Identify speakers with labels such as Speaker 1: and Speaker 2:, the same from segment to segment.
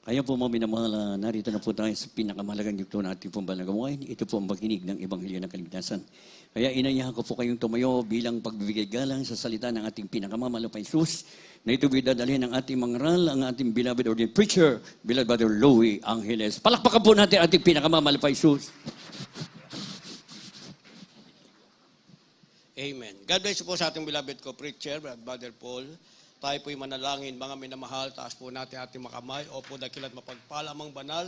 Speaker 1: Kaya po mga minamahal, narito na po tayo sa pinakamahalagang yugto na ating pong balagawain. Ito po ang pagkinig ng Ebanghelyo ng Kaligtasan. Kaya inayahan ko po kayong tumayo bilang pagbibigay galang sa salita ng ating pinakamamahal na Jesus na ito bidadalhin ng ating mangaral, ang ating beloved ordained preacher, beloved Brother Louie Angeles. Palakpakan po natin ating pinakamamahal na Jesus.
Speaker 2: Amen. God bless you po sa ating beloved co-preacher, Brother Paul. Tayo po'y manalangin, mga minamahal, taas po natin ating makamay. Opo, dakilat mapagpalamang banal,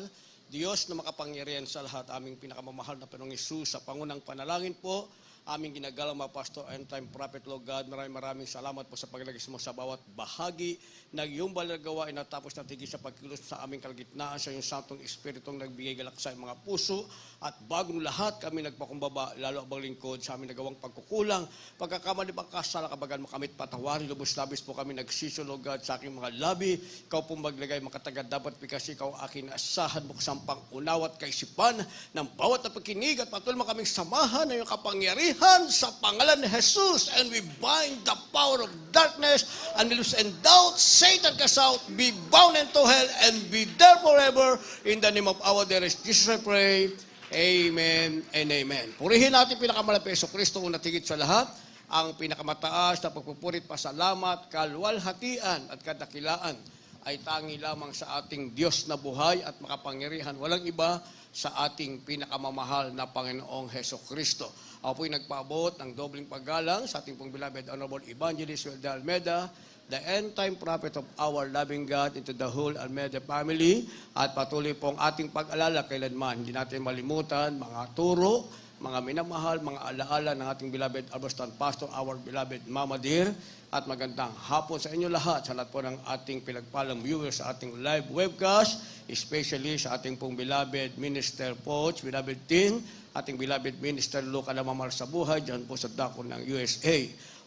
Speaker 2: Diyos na makapangyarihan sa lahat, aming pinakamamahal na Panginoong Hesus, sa pangunang panalangin po, aming ginagalang mga pastor and time prophet, Lord God, maraming salamat po sa paglagis mo sa bawat bahagi ng iyong balagawa, inatapos na tigil sa pagkilos sa aming kalagitnaan sa iyong Santong Espiritong nagbigay galak sa mga puso, at bagong lahat kami nagpakumbaba, lalo abang lingkod sa aming nagawang pagkukulang, pagkakamali pagkasala, kabagan mo kami't patawarin, lubos-labis po kami nagsisyo, Lord God, sa aking mga labi, ikaw pong maglagay makatagad dapat kasi ikaw aking asahan mo kasampang unaw at kaisipan ng bawat na pagkinig at patuloy mo kaming samahan ng iyong kapangyarihan sa pangalan ni Jesus, and we bind the power of darkness and we lose and doubt. Satan cast out, be bound into hell and be there forever. In the name of our dearest Jesus I pray. Amen and amen. Purihin natin pinakamalapit Hesus Kristo una tigit sa lahat, ang pinakamataas na pagpupurit, pasalamat, kalwalhatian at kadakilaan ay tangi lamang sa ating Diyos na buhay at makapangyarihan. Walang iba sa ating pinakamamahal na Panginoong Hesus Kristo. Ako po'y nagpaabot ng dobling paggalang sa ating pong beloved Honorable Evangelist Welda Almeda, the end-time prophet of our loving God, into the whole Almeda family, at patuloy pong ating pag-alala kailanman. Hindi natin malimutan mga turo, mga minamahal, mga alaala ng ating beloved Albostan Pastor, our beloved Mama Dear, at magandang hapon sa inyo lahat, sa lahat po ng ating pinagpalang viewers sa ating live webcast, especially sa ating pong beloved Minister Poch, beloved Tin, ating beloved Minister Luke Alamamar sa buhay, dyan po sa dako ng USA.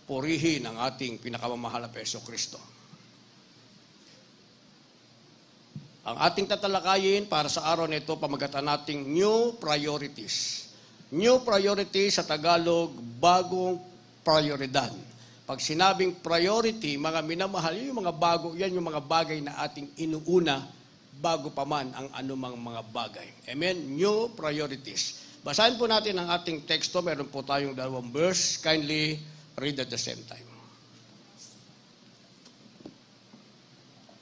Speaker 2: Purihin ang ating pinakamamahal na Hesus Kristo. Ang ating tatalakayin para sa araw na ito, pamagatan nating New Priorities. New Priorities sa Tagalog, bagong prioridad. Pag sinabing priority, mga minamahal, yung mga bago, yan yung mga bagay na ating inuuna bago pa man ang anumang mga bagay. Amen? New Priorities. Basahin po natin ang ating teksto. Meron po tayong dalawang verse. Kindly read at the same time.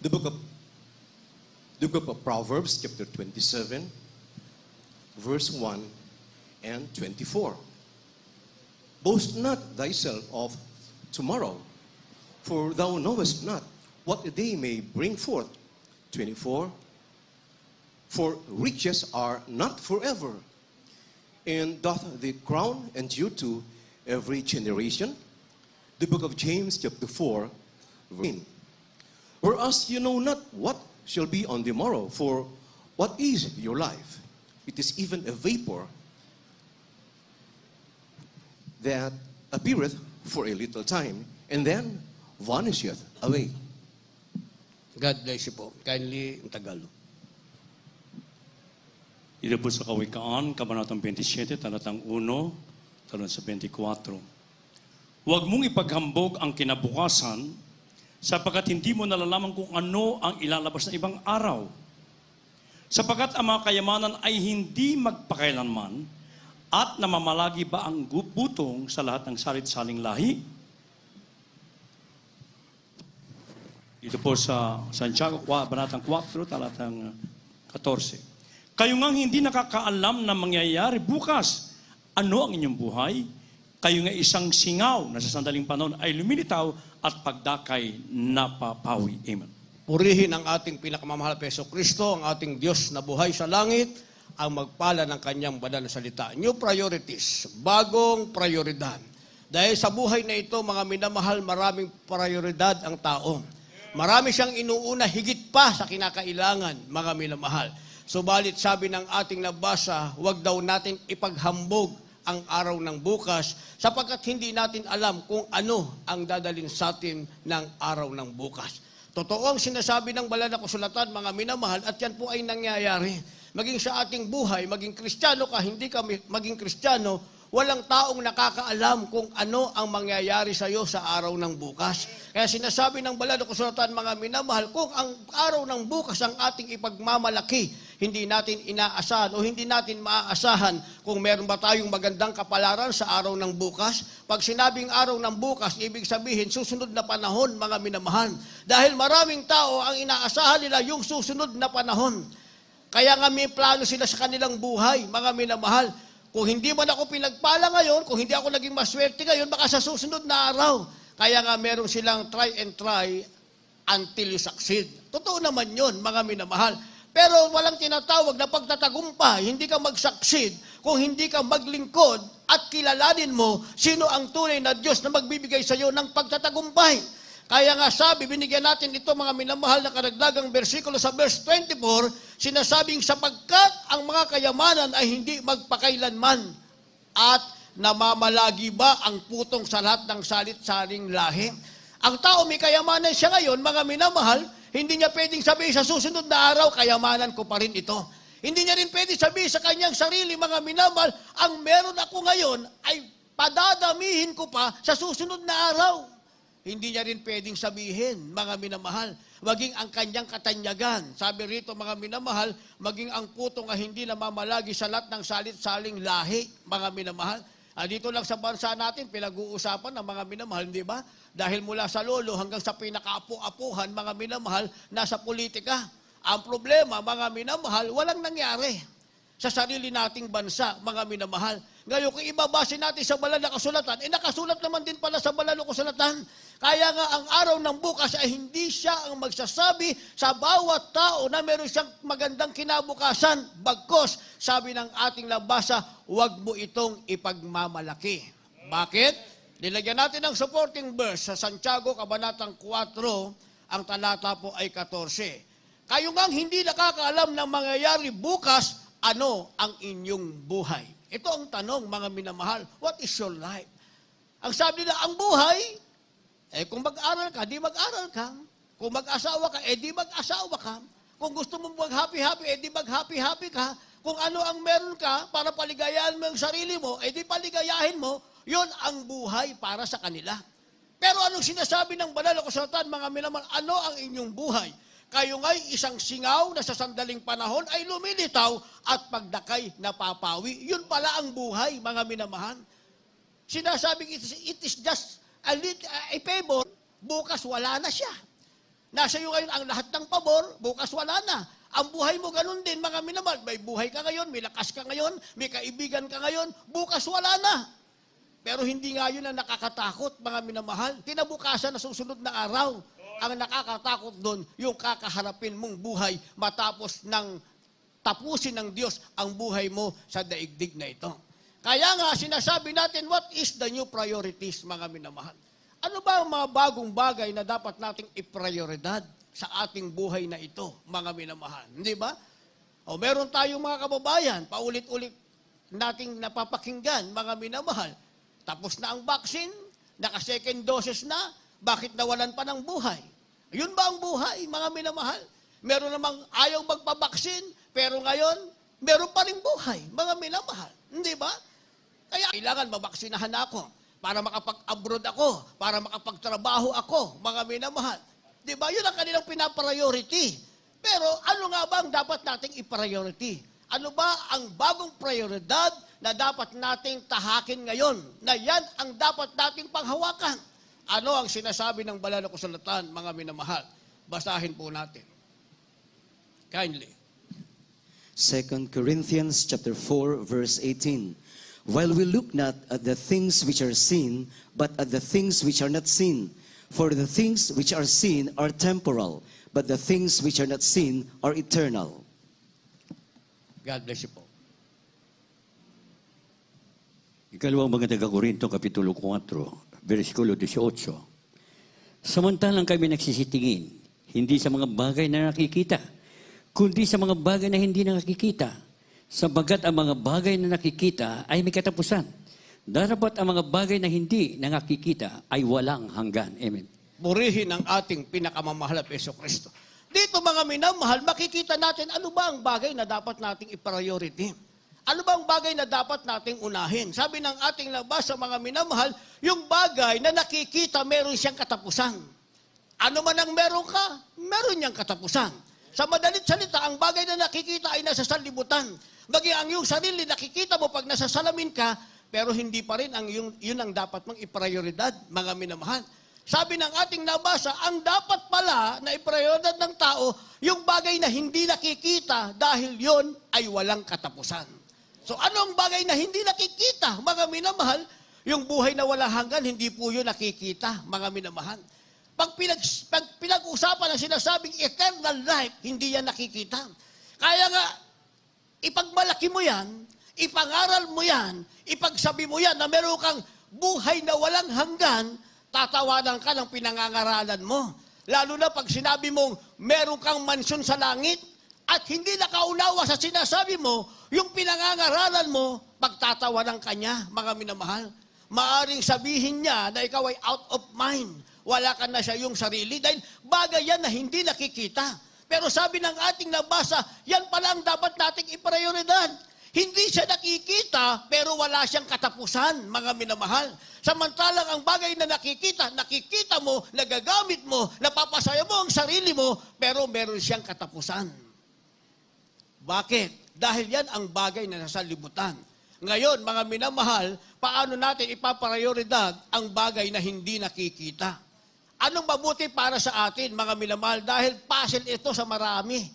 Speaker 3: The book of Proverbs, chapter 27, verse 1 and 24. Boast not thyself of tomorrow, for thou knowest not what a day may bring forth. 24. For riches are not forever, and doth the crown endure to every generation? The book of James, chapter 4, verse 9. Whereas you know not what shall be on the morrow, for what is your life? It is even a vapor that appeareth for a little time, and then vanisheth away.
Speaker 2: God bless you po. Kindly, in Tagalog.
Speaker 1: Ito po sa Kawikaan, Kabanatang 27, talatang 1, talon sa 24. Huwag mong ipaghambog ang kinabukasan, sapagkat hindi mo nalalaman kung ano ang ilalabas na ibang araw. Sapagkat ang mga kayamanan ay hindi magpakailanman, at namamalagi ba ang butong sa lahat ng salit-saling lahi? Ito po sa Santiago, Banatang 4, talatang 14. Kayo ngang hindi nakakaalam na mangyayari bukas. Ano ang inyong buhay? Kayo nga isang singaw na sa sandaling panahon ay lumilitaw at pagdakay napapawi. Amen.
Speaker 2: Purihin ang ating pinakamamahal na Hesus Kristo, ang ating Diyos na buhay sa langit, ang magpala ng kanyang banal na salita. New priorities, bagong prioridad. Dahil sa buhay na ito, mga minamahal, maraming prioridad ang tao. Marami siyang inuuna higit pa sa kinakailangan, mga minamahal. Subalit sabi ng ating nabasa, huwag daw natin ipaghambog ang araw ng bukas sapagkat hindi natin alam kung ano ang dadalhin sa atin ng araw ng bukas. Totoo ang sinasabi ng banal na kasulatan, mga minamahal, at yan po ay nangyayari. Maging sa ating buhay, maging Kristiyano ka, hindi ka maging Kristiyano, walang taong nakakaalam kung ano ang mangyayari sa iyo sa araw ng bukas. Kaya sinasabi ng banal na kasulatan, mga minamahal, kung ang araw ng bukas ang ating ipagmamalaki, hindi natin inaasahan o hindi natin maaasahan kung meron ba tayong magandang kapalaran sa araw ng bukas. Pag sinabing araw ng bukas, ibig sabihin susunod na panahon, mga minamahal. Dahil maraming tao ang inaasahan nila yung susunod na panahon. Kaya nga may plano sila sa kanilang buhay, mga minamahal. Kung hindi man ako pinagpala ngayon, kung hindi ako naging maswerte ngayon, baka sa susunod na araw. Kaya nga meron silang try and try until you succeed. Totoo naman yun, mga minamahal. Pero walang tinatawag na pagtatagumpay, hindi ka mag-succeed kung hindi ka maglingkod at kilalanin mo sino ang tunay na Diyos na magbibigay sa iyo ng pagtatagumpay. Kaya nga sabi, binigyan natin ito mga minamahal na karagdagang bersikulo sa verse 24, sinasabing sapagkat ang mga kayamanan ay hindi magpakailanman at namamalagi ba ang putong sa lahat ng salit-saling lahi. Ang tao may kayamanan siya ngayon, mga minamahal, hindi niya pwedeng sabihin sa susunod na araw, kayamanan ko pa rin ito. Hindi niya rin pwedeng sabihin sa kanyang sarili, mga minamahal, ang meron ako ngayon ay padadamihin ko pa sa susunod na araw. Hindi niya rin pwedeng sabihin, mga minamahal, maging ang kanyang katanyagan. Sabi rito, mga minamahal, maging ang putong ay hindi namamalagi sa lahat ng salit-saling lahi, mga minamahal. Dito lang sa bansa natin, pinag-uusapan ng mga minamahal, di ba? Dahil mula sa lolo hanggang sa pinakaapu-apuhan, mga minamahal, nasa politika. Ang problema, mga minamahal, walang nangyari sa sarili nating bansa, mga minamahal. Ngayon, kung ibabase natin sa banal na kasulatan, nakasulat naman din pala sa banal na kasulatan. Kaya nga, ang araw ng bukas ay hindi siya ang magsasabi sa bawat tao na meron siyang magandang kinabukasan. Bagkos, sabi ng ating nabasa, huwag mo itong ipagmamalaki. Bakit? Nilagyan natin ng supporting verse sa Santiago, Kabanatang 4, ang talata po ay 14. Kayo ngang hindi nakakaalam ng mangyayari bukas, ano ang inyong buhay? Ito ang tanong, mga minamahal. What is your life? Ang sabi nila, ang buhay, kung mag-aral ka, di mag-aral ka. Kung mag-asawa ka, di mag-asawa ka. Kung gusto mo mag-happy-happy, di mag-happy-happy ka. Kung ano ang meron ka para paligayahin mo yung sarili mo, di paligayahin mo, yon ang buhay para sa kanila. Pero anong sinasabi ng banal na kasulatan, mga minamahal, ano ang inyong buhay? Kayo nga'y isang singaw na sa sandaling panahon ay lumilitaw at pagdakay napapawi. Yun pala ang buhay, mga minamahal. Sinasabing it is just a pebble, bukas wala na siya. Nasa iyo ngayon ang lahat ng pabor, bukas wala na. Ang buhay mo ganun din, mga minamahal. May buhay ka ngayon, may lakas ka ngayon, may kaibigan ka ngayon, bukas wala na. Pero hindi nga yun ang nakakatakot, mga minamahal. Kinabukasan na susunod na araw. Ang nakakatakot doon, yung kakaharapin mong buhay matapos ng tapusin ng Diyos ang buhay mo sa daigdig na ito. Kaya nga, sinasabi natin, what is the new priorities, mga minamahal? Ano ba ang mga bagong bagay na dapat nating iprioridad sa ating buhay na ito, mga minamahal? Hindi ba? O meron tayong mga kababayan, paulit-ulit nating napapakinggan, mga minamahal. Tapos na ang vaccine, naka-second doses na, bakit nawalan pa ng buhay? Yun ba ang buhay, mga minamahal? Meron namang ayaw magpabaksin, pero ngayon, meron pa rin buhay, mga minamahal. Hindi ba? Kaya kailangan mabaksinahan ako para makapag-abroad ako, para makapagtrabaho ako, mga minamahal. Di ba? Yun ang kanilang pinapriority. Pero ano nga ba ang dapat nating i-priority? Ano ba ang bagong prioridad na dapat nating tahakin ngayon? Na yan ang dapat nating panghawakan. Ano ang sinasabi ng banal na kasulatan, mga minamahal? Basahin po natin. Kindly.
Speaker 4: 2 Corinthians chapter 4, verse 18. While we look not at the things which are seen, but at the things which are not seen. For the things which are seen are temporal, but the things which are not seen are eternal.
Speaker 2: God bless you po.
Speaker 1: Ikalawang mga taga-Korinto, Kapitulo 4, versikulo 18. Samantalang kami nagsisitingin, hindi sa mga bagay na nakikita, kundi sa mga bagay na hindi nakikita. Sabagat ang mga bagay na nakikita ay may katapusan. Darapat ang mga bagay na hindi nakikita ay walang hanggan. Amen.
Speaker 2: Purihin ang ating pinakamamahal na Jesucristo. Dito, mga minamahal, makikita natin ano ba ang bagay na dapat nating i-priority. Ano bang bagay na dapat nating unahin? Sabi ng ating nabasa, mga minamahal, yung bagay na nakikita meron siyang katapusan. Ano man ang meron ka, meron niyang katapusan. Sa madalit salita, ang bagay na nakikita ay nasa sanlibutan. Maging ang iyong sarili, nakikita mo pag nasa salamin ka, pero hindi pa rin yun ang dapat mong iprioridad, mga minamahal. Sabi ng ating nabasa, ang dapat pala na iprioridad ng tao, yung bagay na hindi nakikita dahil yon ay walang katapusan. So anong bagay na hindi nakikita, mga minamahal? Yung buhay na walang hanggan, hindi po yun nakikita, mga minamahal. Pag pinag-usapan ang sinasabing eternal life, hindi yan nakikita. Kaya nga, ipagmalaki mo yan, ipangaral mo yan, ipagsabi mo yan na meron kang buhay na walang hanggan, tatawanan ka ng pinangangaralan mo. Lalo na pag sinabi mong meron kang mansyon sa langit at hindi nakaunawa sa sinasabi mo, yung pinangangaralan mo, pagtatawanan ka niya, mga minamahal. Maaring sabihin niya na ikaw ay out of mind. Wala ka na siya yung sarili dahil bagay yan na hindi nakikita. Pero sabi ng ating nabasa, yan pala ang dapat nating iprioridad. Hindi siya nakikita, pero wala siyang katapusan, mga minamahal. Samantalang ang bagay na nakikita mo, nagagamit mo, napapasaya mo ang sarili mo, pero meron siyang katapusan. Bakit? Dahil yan ang bagay na nasa libutan. Ngayon, mga minamahal, paano natin ipaprioridad ang bagay na hindi nakikita? Anong mabuti para sa atin, mga minamahal? Dahil puzzle ito sa marami.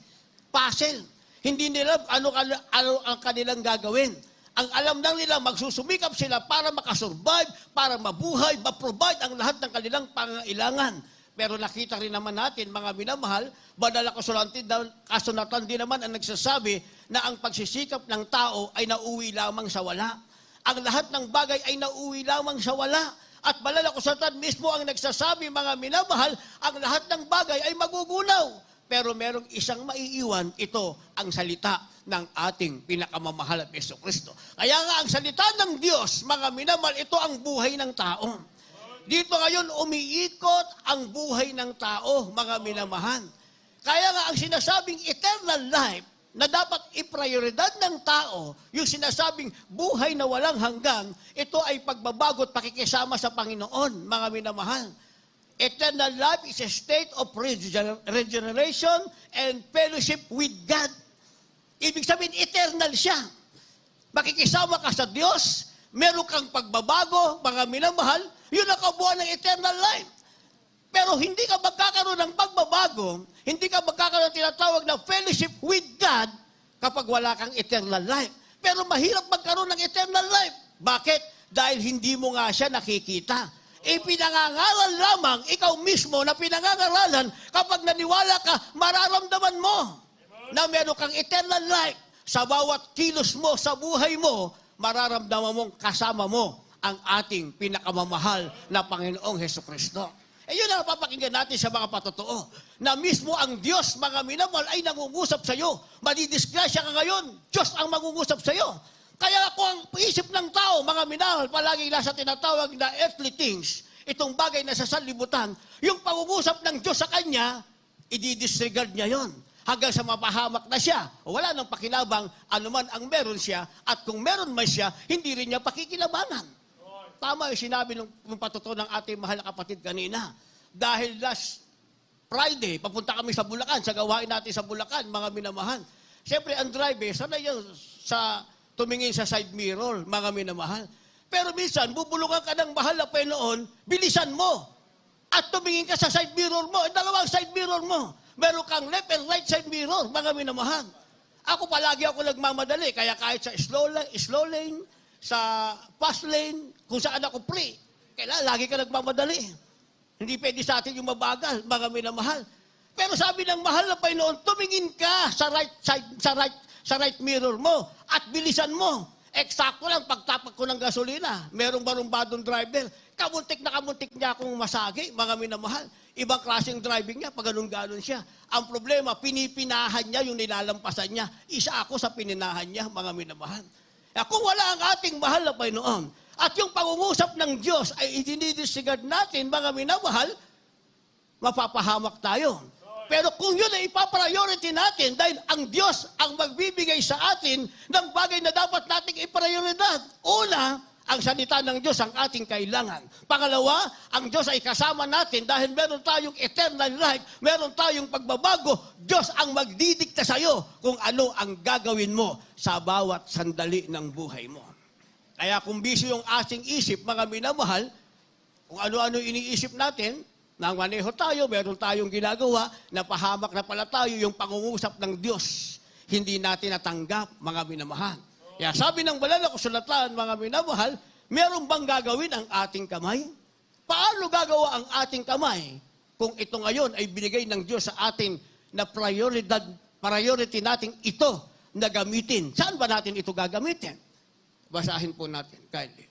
Speaker 2: Puzzle. Hindi nila ano ang kanilang gagawin. Ang alam lang nila, magsusumikap sila para makasurvive, para mabuhay, ma-provide ang lahat ng kanilang pangailangan. Pero nakita rin naman natin, mga minamahal, banal na kasulatan din naman ang nagsasabi na ang pagsisikap ng tao ay nauwi lamang sa wala. Ang lahat ng bagay ay nauwi lamang sa wala. At banal na kasulatan mismo ang nagsasabi, mga minamahal, ang lahat ng bagay ay magugunaw. Pero merong isang maiiwan, ito ang salita ng ating pinakamamahal na Jesucristo. Kaya nga ang salita ng Diyos, mga minamahal, ito ang buhay ng tao. Dito ngayon umiikot ang buhay ng tao, mga minamahal. Kaya nga ang sinasabing eternal life na dapat iprioridad ng tao, yung sinasabing buhay na walang hanggan, ito ay pagbabago at pakikisama sa Panginoon, mga minamahal. Eternal life is a state of regeneration and fellowship with God. Ibig sabihin, eternal siya. Makikisama ka sa Diyos, meron kang pagbabago, mga minamahal, yun ang kabuuan ng eternal life. Pero hindi ka magkakaroon ng pagbabago, hindi ka magkakaroon ng tinatawag na fellowship with God kapag wala kang eternal life. Pero mahirap magkaroon ng eternal life. Bakit? Dahil hindi mo nga siya nakikita. Ipinangangaral lamang, ikaw mismo na pinangangaralan, kapag naniwala ka, mararamdaman mo na meron kang eternal life. Sa bawat kilos mo, sa buhay mo, mararamdaman mong kasama mo ang ating pinakamamahal na Panginoong Hesukristo. Yun ang papakinggan natin sa mga patotoo. Na mismo ang Diyos, mga minamahal, ay nangungusap sa iyo. Madidisgrasya ka ngayon, Diyos ang mangungusap sa iyo. Kaya kung ang isip ng tao, mga minamahal, palagi nasa tinatawag na earthly things, itong bagay na sa sanlibutan, yung pangungusap ng Diyos sa kanya, i-disregard niya yon. Hanggang sa mapahamak na siya. Wala nang pakinabang anuman ang meron siya, at kung meron man siya, hindi rin niya pakikilabangan. Tama yung sinabi ng patotoo ng ating mahal na kapatid kanina. Dahil last Friday, papunta kami sa Bulacan, sa gawain natin sa Bulacan, mga minamahal. Siyempre, ang driver, sana yun sa tumingin sa side mirror, mga minamahal. Pero minsan, bubulungan ka ng mahal na Panginoon, bilisan mo. At tumingin ka sa side mirror mo, dalawang side mirror mo. Meron kang left and right side mirror, mga minamahal. Ako palagi ako nagmamadali, kaya kahit sa slow lane, sa fast lane, kung saan ako free, kailangan lagi ka nagmamadali. Hindi pwede sa atin yung mabagal, mga minamahal. Pero sabi ng mahal na Panginoon, tumingin ka sa right side, sa right mirror mo at bilisan mo. Eksakto lang, pagtapak ko ng gasolina, merong barumbadong driver, kamuntik niya akong masagi, mga minamahal. Ibang klaseng driving niya, pag ganun-ganon siya. Ang problema, pinipinahan niya yung nilalampasan niya. Isa ako sa pininahan niya, mga minamahal. Kung wala ang ating mahal na Panginoon, at yung pangungusap ng Diyos ay idinidisregard natin, mga minamahal, mapapahamak tayo. Pero kung yun ay ipapriority natin, dahil ang Diyos ang magbibigay sa atin ng bagay na dapat nating iprioridad. Una, ang salita ng Diyos ang ating kailangan. Pangalawa, ang Diyos ay kasama natin dahil meron tayong eternal life, meron tayong pagbabago. Diyos ang magdidikta sa iyo kung ano ang gagawin mo sa bawat sandali ng buhay mo. Kaya kung busy yung ating isip, mga minamahal, kung ano-ano iniisip natin, nang maneho tayo, meron tayong ginagawa, napahamak na pala tayo yung pangungusap ng Diyos. Hindi natin natanggap, mga minamahal. Kaya sabi ng banal na kasulatan, mga minamahal, meron bang gagawin ang ating kamay? Paano gagawa ang ating kamay kung ito ngayon ay binigay ng Diyos sa atin na priority natin ito na gamitin? Saan ba natin ito gagamitin? Basahin po natin, kindly.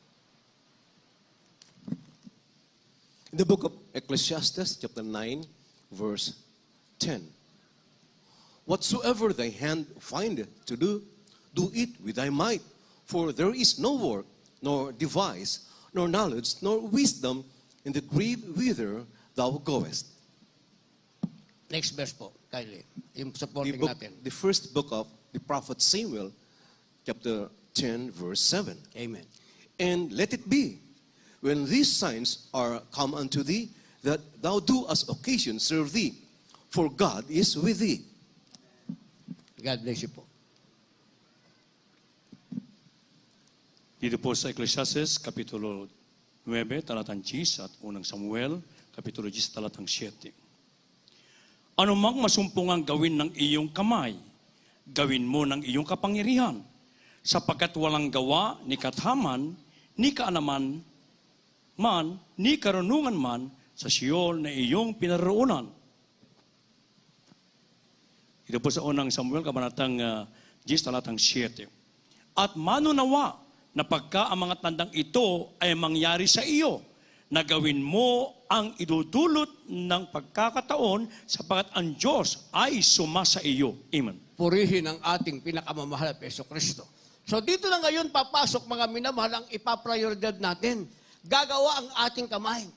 Speaker 3: In the book of Ecclesiastes, chapter 9, verse 10. Whatsoever thy hand findeth to do, do it with thy might. For there is no work, nor device, nor knowledge, nor wisdom in the grave whither thou goest.
Speaker 2: Next verse po, kindly. Yung supporting natin.
Speaker 3: The first book of the prophet Samuel, chapter 10, verse 7.
Speaker 2: Amen.
Speaker 3: And let it be, when these signs are come unto thee, that thou do as occasion serve thee, for God is with thee.
Speaker 2: God bless you po.
Speaker 1: Dito po sa Ecclesiastes, Kapitulo 9, talatang 10 at unang Samuel, Kapitulo 10, talatang 7. Ano mang masumpungang gawin ng iyong kamay, gawin mo ng iyong kapangyarihan, sapagkat walang gawa ni kathaman, ni kaalaman man, ni karunungan man, sa Siyol na iyong pinaroonan. Ito po sa unang Samuel, kabanatang 10, talatang 7. At manunawa, na pagka ang mga tandang ito ay mangyari sa iyo, na gawin mo ang idudulot ng pagkakataon sapagat ang Diyos ay sumasa iyo. Amen.
Speaker 2: Purihin ang ating pinakamamahal na Jesucristo. So dito na ngayon papasok, mga minamahal, ang ipaprioridad natin. Gagawa ang ating kamay.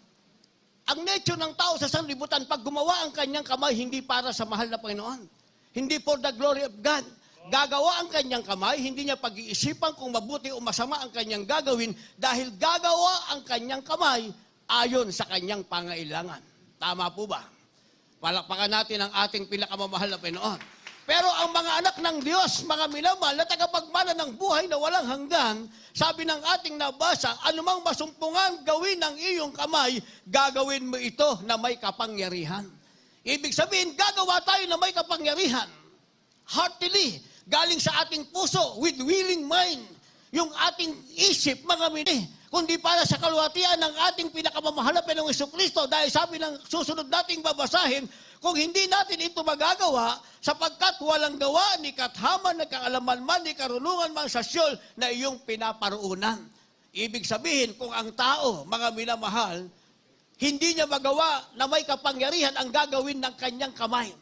Speaker 2: Ang nature ng tao sa sanlibutan, pag gumawa ang kanyang kamay, hindi para sa mahal na Panginoon. Hindi for the glory of God. Gagawa ang kanyang kamay, hindi niya pag-iisipan kung mabuti o masama ang kanyang gagawin dahil gagawa ang kanyang kamay ayon sa kanyang pangailangan. Tama po ba? Palakpakan natin ang ating pinakamamahal na Panginoon. Pero ang mga anak ng Diyos, mga minamahal, na tagapagmana ng buhay na walang hanggan, sabi ng ating nabasa, anumang masumpungan gawin ng iyong kamay, gagawin mo ito na may kapangyarihan. Ibig sabihin, gagawa tayo na may kapangyarihan. Heartily, galing sa ating puso, with willing mind, yung ating isip, mga mini, kundi para sa kaluwatian ng ating pinakamamahal na Panginoong Jesucristo. Dahil sabi ng susunod nating babasahin, kung hindi natin ito magagawa, sapagkat walang gawa ni kathaman, ni kaalaman man, ni karunungan man sa Siyol na iyong pinaparuunan. Ibig sabihin, kung ang tao, mga minamahal, hindi niya magawa na may kapangyarihan ang gagawin ng kanyang kamay.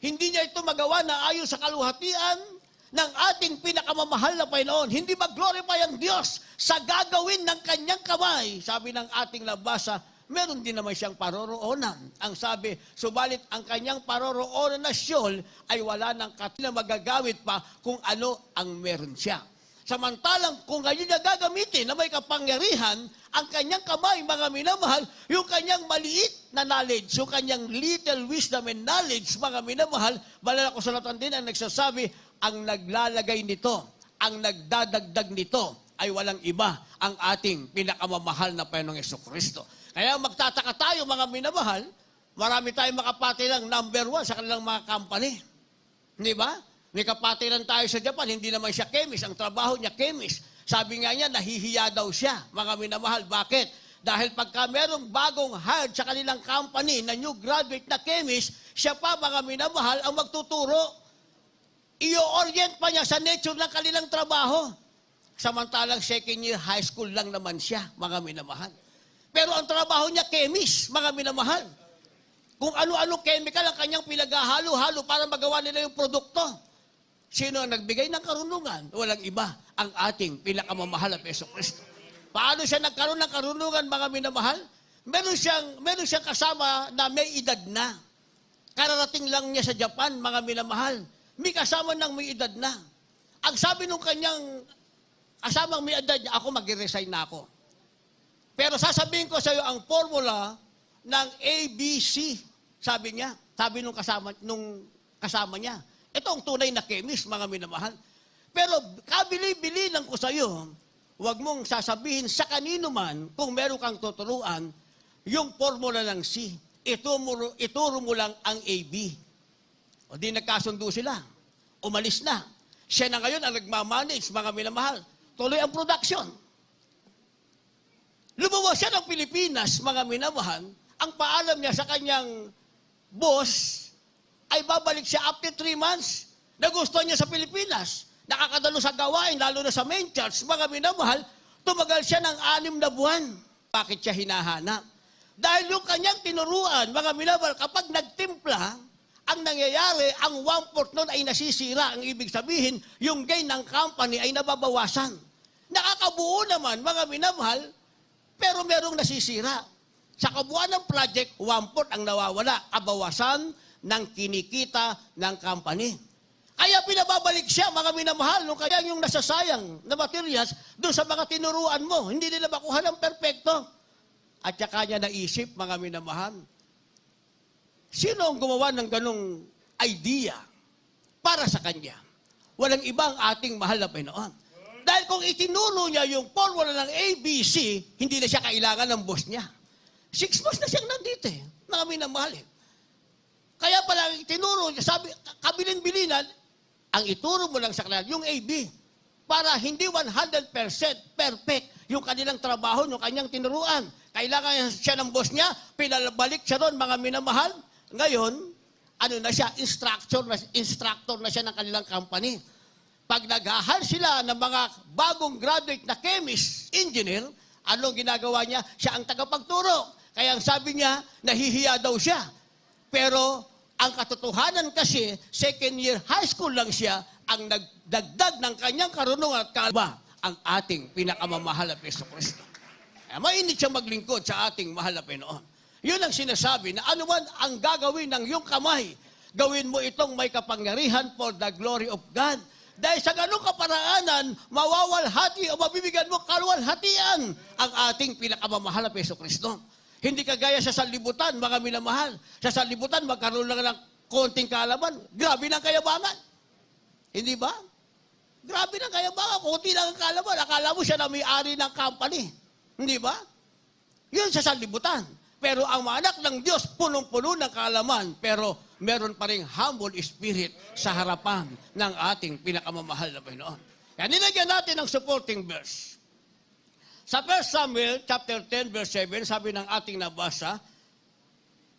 Speaker 2: Hindi niya ito magawa na ayon sa kaluhatian ng ating pinakamamahal na Panginoon. Hindi mag-glorify ang Diyos sa gagawin ng kanyang kamay. Sabi ng ating nabasa, meron din naman siyang paroroonan. Ang sabi, subalit ang kanyang paroroonan na Siyol ay wala ng na magagamit pa kung ano ang meron siya. Samantalang kung ngayon niya gagamitin na may kapangyarihan, ang kanyang kamay, mga minamahal, yung kanyang maliit na knowledge, yung kanyang little wisdom and knowledge, mga minamahal, banal na kasulatan din ang nagsasabi, ang naglalagay nito, ang nagdadagdag nito, ay walang iba, ang ating pinakamamahal na Panginoong Jesucristo. Kaya magtataka tayo, mga minamahal, marami tayong makapatilang number 1 sa kanilang mga company. Di ba? May kapatiran tayo sa Japan, hindi naman siya chemist. Ang trabaho niya chemist. Sabi nga niya, nahihiya daw siya. Mga minamahal, bakit? Dahil pagka merong bagong hired sa kanilang company na new graduate na chemist, siya pa, mga minamahal, ang magtuturo. I-orient pa niya sa nature ng kanilang trabaho. Samantalang second year high school lang naman siya, mga minamahal. Pero ang trabaho niya chemist, mga minamahal. Kung ano-ano chemical ang kanyang pinaghahalo-halo para magawa nila yung produkto. Sino ang nagbigay ng karunungan? Walang iba, ang ating pinakamamahal na Jesucristo. Paano siya nagkaroon ng karunungan, mga minamahal? Meron siyang kasama na may edad na. Kararating lang niya sa Japan, mga minamahal. May kasama ng may edad na. Ang sabi nung kanyang kasamang may edad niya, ako mag-resign na ako. Pero sasabihin ko sa iyo ang formula ng ABC, sabi niya. Sabi nung kasama niya. Ito ang tunay na chemist, mga minamahal. Pero kabili-bilinan ko sa iyo, huwag mong sasabihin sa kanino man kung meron kang tuturuan yung formula ng C. Ituro mo lang ang AB. O di nagkasundo sila. Umalis na. Siya na ngayon ang nagmamanage, mga minamahal. Tuloy ang production. Lumuwas siya ng Pilipinas, mga minamahal. Ang paalam niya sa kanyang boss ay babalik siya after 3 months. Nagustuhan niya sa Pilipinas. Nakakadalo sa gawain, lalo na sa main church. Mga minamahal, tumagal siya ng 6 na buwan. Bakit siya hinahanap? Dahil yung kanyang tinuruan, mga minamahal, kapag nagtimpla, ang nangyayari, ang 1/4 nun ay nasisira. Ang ibig sabihin, yung gain ng company ay nababawasan. Nakakabuo naman, mga minamahal, pero merong nasisira. Sa kabuuan ng project, 1/4 ang nawawala. Kabawasan ng kinikita ng company. Kaya pinababalik siya, mga minamahal, nung kaya yung nasasayang na materials doon sa mga tinuruan mo. Hindi nila makuha ng perpekto. At saka niya naisip, mga minamahal, sino ang gumawa ng ganong idea para sa kanya? Walang ibang ating mahal na Panginoon. Dahil kung itinuro niya yung formula ng ABC, hindi na siya kailangan ng boss niya. 6 months na siyang nandito mga minamahal. Kaya pala itinuro niya, sabi, kabilin-bilinan, ang ituro mo lang sa kanila, yung AB, para hindi 100% perfect yung kanilang trabaho, yung kanyang tinuruan. Kailangan siya ng boss niya, pinabalik siya doon, mga minamahal. Ngayon, ano na siya, instructor na siya ng kanilang company. Pag naghahal sila ng mga bagong graduate na chemist, engineer, anong ginagawa niya? Siya ang tagapagturo. Kaya ang sabi niya, nahihiya daw siya. Pero ang katotohanan kasi, 2nd year high school lang siya ang nagdagdag ng kanyang karunungan at kalba ang ating pinakamamahal na Jesucristo. Kaya mainit siya maglingkod sa ating mahal na Panginoon. Yun ang sinasabi na anuman ang gagawin ng iyong kamay, gawin mo itong may kapangyarihan for the glory of God. Dahil sa ganung kaparaanan, mawawalhati o mabibigyan mo kalwalhatian ang ating pinakamamahal na Jesucristo. Hindi kagaya sa sanlibutan, mga minamahal. Sa sanlibutan, magkaroon lang ng konting kaalaman. Grabe ng kayabangan. Hindi ba? Grabe ng kayabangan. Kunti lang ang kaalaman. Akala mo siya na may-ari ng company. Hindi ba? Yun sa sanlibutan. Pero ang mga anak ng Diyos, punong-puno ng kaalaman. Pero meron pa rin humble spirit sa harapan ng ating pinakamamahal na Panginoon. Kaya nilagyan natin ng supporting verse. Sa 1 Samuel chapter 10 verse 7, sabi ng ating nabasa,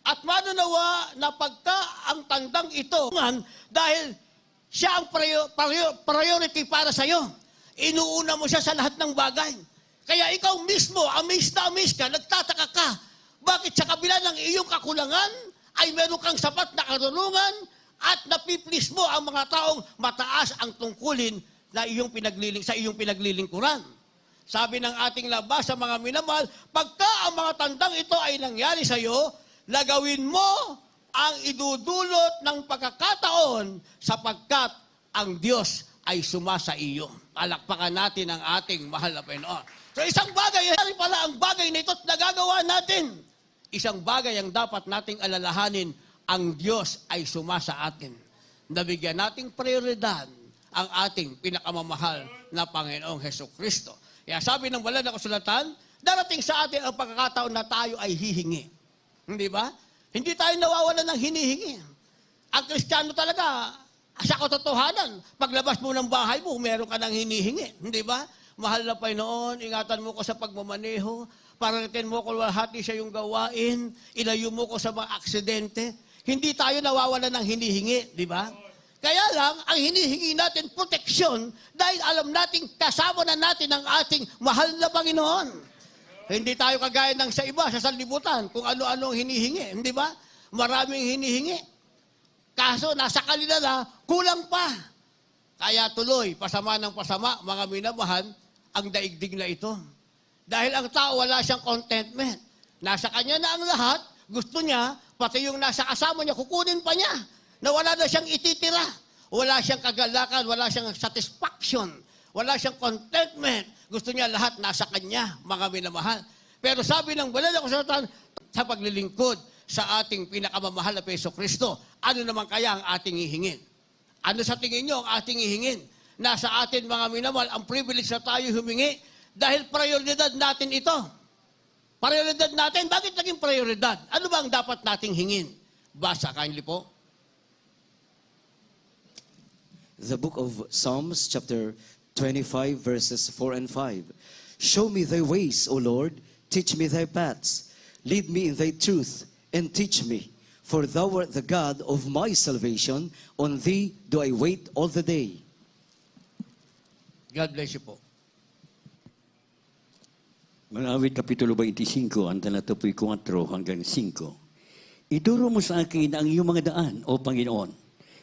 Speaker 2: at manunawa na pagka ang tandang ito, dahil siya ang priority para sa iyo, inuuna mo siya sa lahat ng bagay. Kaya ikaw mismo, amazed ka, nagtataka ka, bakit sa kabila ng iyong kakulangan, ay meron kang sapat na karunungan at napiplis mo ang mga taong mataas ang tungkulin na sa iyong pinaglilingkuran. Sabi ng ating labas sa mga minamahal, pagka ang mga tandang ito ay nangyari sa iyo, lagawin mo ang idudulot ng pagkakataon sapagkat ang Diyos ay sumasa iyo. Palakpakan natin ang ating mahal na Panginoon. So isang bagay, pala ang bagay na ito at nagagawa natin. Isang bagay ang dapat nating alalahanin, ang Diyos ay sumasa atin. Nabigyan nating prioridad ang ating pinakamamahal na Panginoong Jesucristo. Kaya sabi ng banal na kasulatan, darating sa atin ang pagkakataon na tayo ay hihingi. Hindi ba? Hindi tayo nawawalan ng hinihingi. Ang Kristiyano talaga, sa katotohanan, paglabas mo ng bahay mo, meron ka ng hinihingi. Hindi ba? Mahal na Panginoon, ingatan mo ko sa pagmamaneho, parating mo ko hati siya yung gawain, ilayo mo ko sa mga aksidente. Hindi tayo nawawalan ng hinihingi, di ba? Kaya lang, ang hinihingi natin, proteksyon, dahil alam natin, kasama na natin ang ating mahal na Panginoon. Hindi tayo kagaya ng sa iba, sa sanlibutan, kung ano-ano ang hinihingi, hindi ba? Maraming hinihingi. Kaso, nasa kanila na, kulang pa. Kaya tuloy, pasama ng pasama, mga minamahal, ang daigdig na ito. Dahil ang tao, wala siyang contentment. Nasa kanya na ang lahat, gusto niya, Pati yung nasa kasama niya, kukunin pa niya. Na wala na siyang ititira. Wala siyang kagalakan, wala siyang satisfaction, wala siyang contentment. Gusto niya lahat nasa kanya, mga minamahal. Pero sabi ng banal na kasulatan, sa paglilingkod sa ating pinakamamahal na Hesus Kristo, ano naman kaya ang ating hihingin? Ano sa tingin niyo ang ating hihingin? Nasa atin mga minamahal, ang privilege na tayo humingi dahil prioridad natin ito. Prioridad natin. Bakit naging prioridad? Ano ba ang dapat nating hingin? Basa, kindly po.
Speaker 4: The book of Psalms, chapter 25, verses 4 and 5. Show me thy ways, O Lord. Teach me thy paths. Lead me in thy truth, and teach me. For thou art the God of my salvation. On thee do I wait all the day.
Speaker 2: God bless you po.
Speaker 5: Mag-awit Kapitulo 25, ang talata 4 hanggang 5. Ituro mo sa akin ang iyong mga daan, O Panginoon.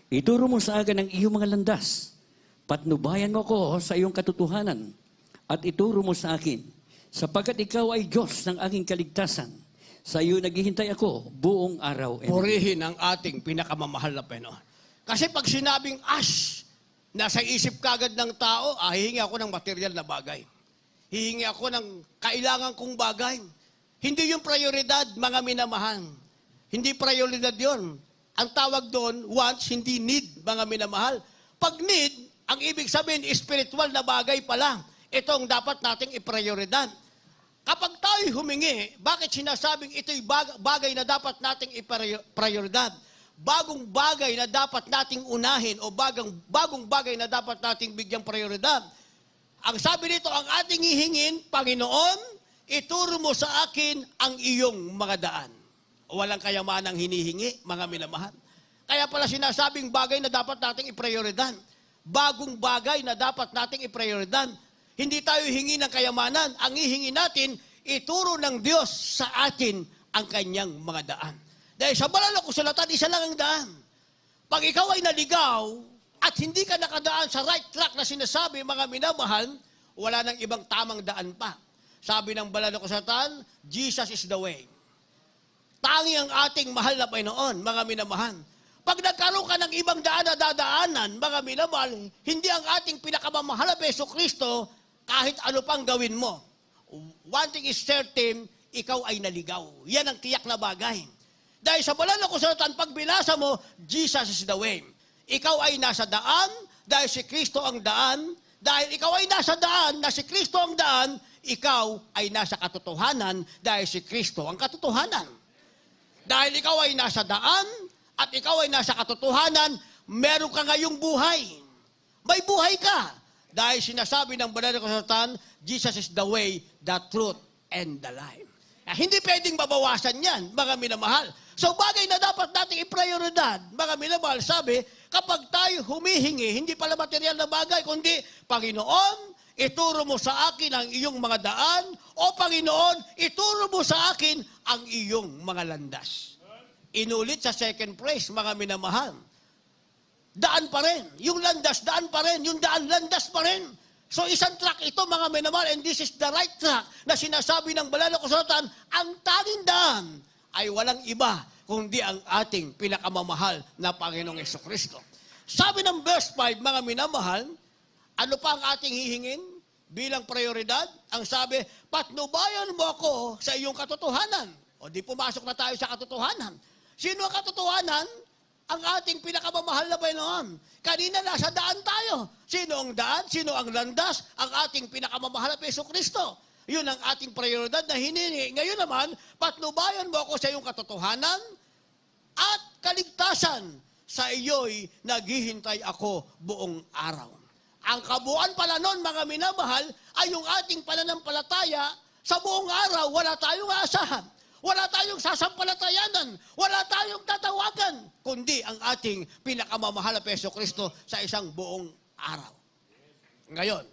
Speaker 5: Ituro mo sa akin ang iyong mga landas. Patnubayan mo ko sa iyong katotohanan. At ituro mo sa akin, sapagkat ikaw ay Diyos ng aking kaligtasan. Sa iyo naghihintay ako buong araw.
Speaker 2: Purihin ang ating pinakamamahal na Panginoon. Kasi pag sinabing ash, nasa isip kagad ng tao, hihingi ako ng material na bagay. Hihingi ako ng kailangan kong bagay. Hindi yung prioridad, mga minamahal. Hindi prioridad yon. Ang tawag doon, wants, hindi need, mga minamahal. Pag need, ang ibig sabihin, spiritual na bagay pa lang. Ito ang dapat nating iprioridad. Kapag tayo humingi, bakit sinasabing ito'y bagay na dapat nating iprioridad? Bagong bagay na dapat nating unahin o bagong bagay na dapat nating bigyang prioridad. Ang sabi nito, ang ating hihingin, Panginoon, ituro mo sa akin ang iyong mga daan. Walang kayamanang hinihingi, mga minamahal. Kaya pala sinasabing bagay na dapat nating iprioridad. Bagong bagay na dapat nating iprioridad. Hindi tayo hingi ng kayamanan. Ang hihingi natin, ituro ng Diyos sa atin ang kanyang mga daan. Dahil sa banal na kasulatan, isa lang ang daan. Pag ikaw ay naligaw at hindi ka nakadaan sa right track na sinasabi, mga minamahal, wala nang ibang tamang daan pa. Sabi ng banal na kasulatan, Jesus is the way. Tangi ang ating mahal na Panginoon, mga minamahal. Pag nagkaroon ka ng ibang daan na dadaanan, mga minamahal, hindi ang ating pinakamamahal na Hesus Kristo, kahit ano pang gawin mo. One thing is certain, ikaw ay naligaw. Yan ang tiyak na bagay. Dahil sa banal na kasulatan, pag binasa mo, Jesus is the way. Ikaw ay nasa daan, dahil si Kristo ang daan. Dahil ikaw ay nasa daan, na si Kristo ang daan, ikaw ay nasa katotohanan, dahil si Kristo ang katotohanan. Dahil ikaw ay nasa daan, at ikaw ay nasa katotohanan, meron ka ngayong buhay. May buhay ka. Dahil sinasabi ng banal na kasulatan, Jesus is the way, the truth, and the life. Hindi pwedeng mabawasan yan, mga minamahal. So bagay na dapat nating iprioridad, mga minamahal, sabi, kapag tayo humihingi, hindi pala material na bagay, kundi, Panginoon, ituro mo sa akin ang iyong mga daan, o Panginoon, ituro mo sa akin ang iyong mga landas. Inulit sa second phrase, mga minamahal. Daan pa rin. Yung landas, daan pa rin. Yung daan, landas pa rin. So isang track ito, mga minamahal, and this is the right track na sinasabi ng banal na kasulatan, ang tanging daan ay walang iba kundi ang ating pinakamamahal na Panginoong Jesucristo. Sabi ng verse 5, mga minamahal, ano pa ang ating hihingin bilang prioridad? Ang sabi, patnubayan mo ako sa iyong katotohanan. O di pumasok na tayo sa katotohanan. Sino ang katotohanan? Ang ating pinakamamahal na Panginoon. Kanina nasa daan tayo. Sino ang daan? Sino ang landas? Ang ating pinakamamahal na Hesus Kristo. Yun ang ating prioridad na hiningi. Ngayon naman, patnubayan mo ako sa iyong katotohanan at kaligtasan. Sa iyo'y naghihintay ako buong araw. Ang kabuuan pala nun, mga minamahal, ay yung ating pananampalataya. Sa buong araw, wala tayong aasahan. Wala tayong sasampalatayanan. Wala tayong tatawagan. Kundi ang ating pinakamamahal na Hesus Kristo sa isang buong araw. Ngayon,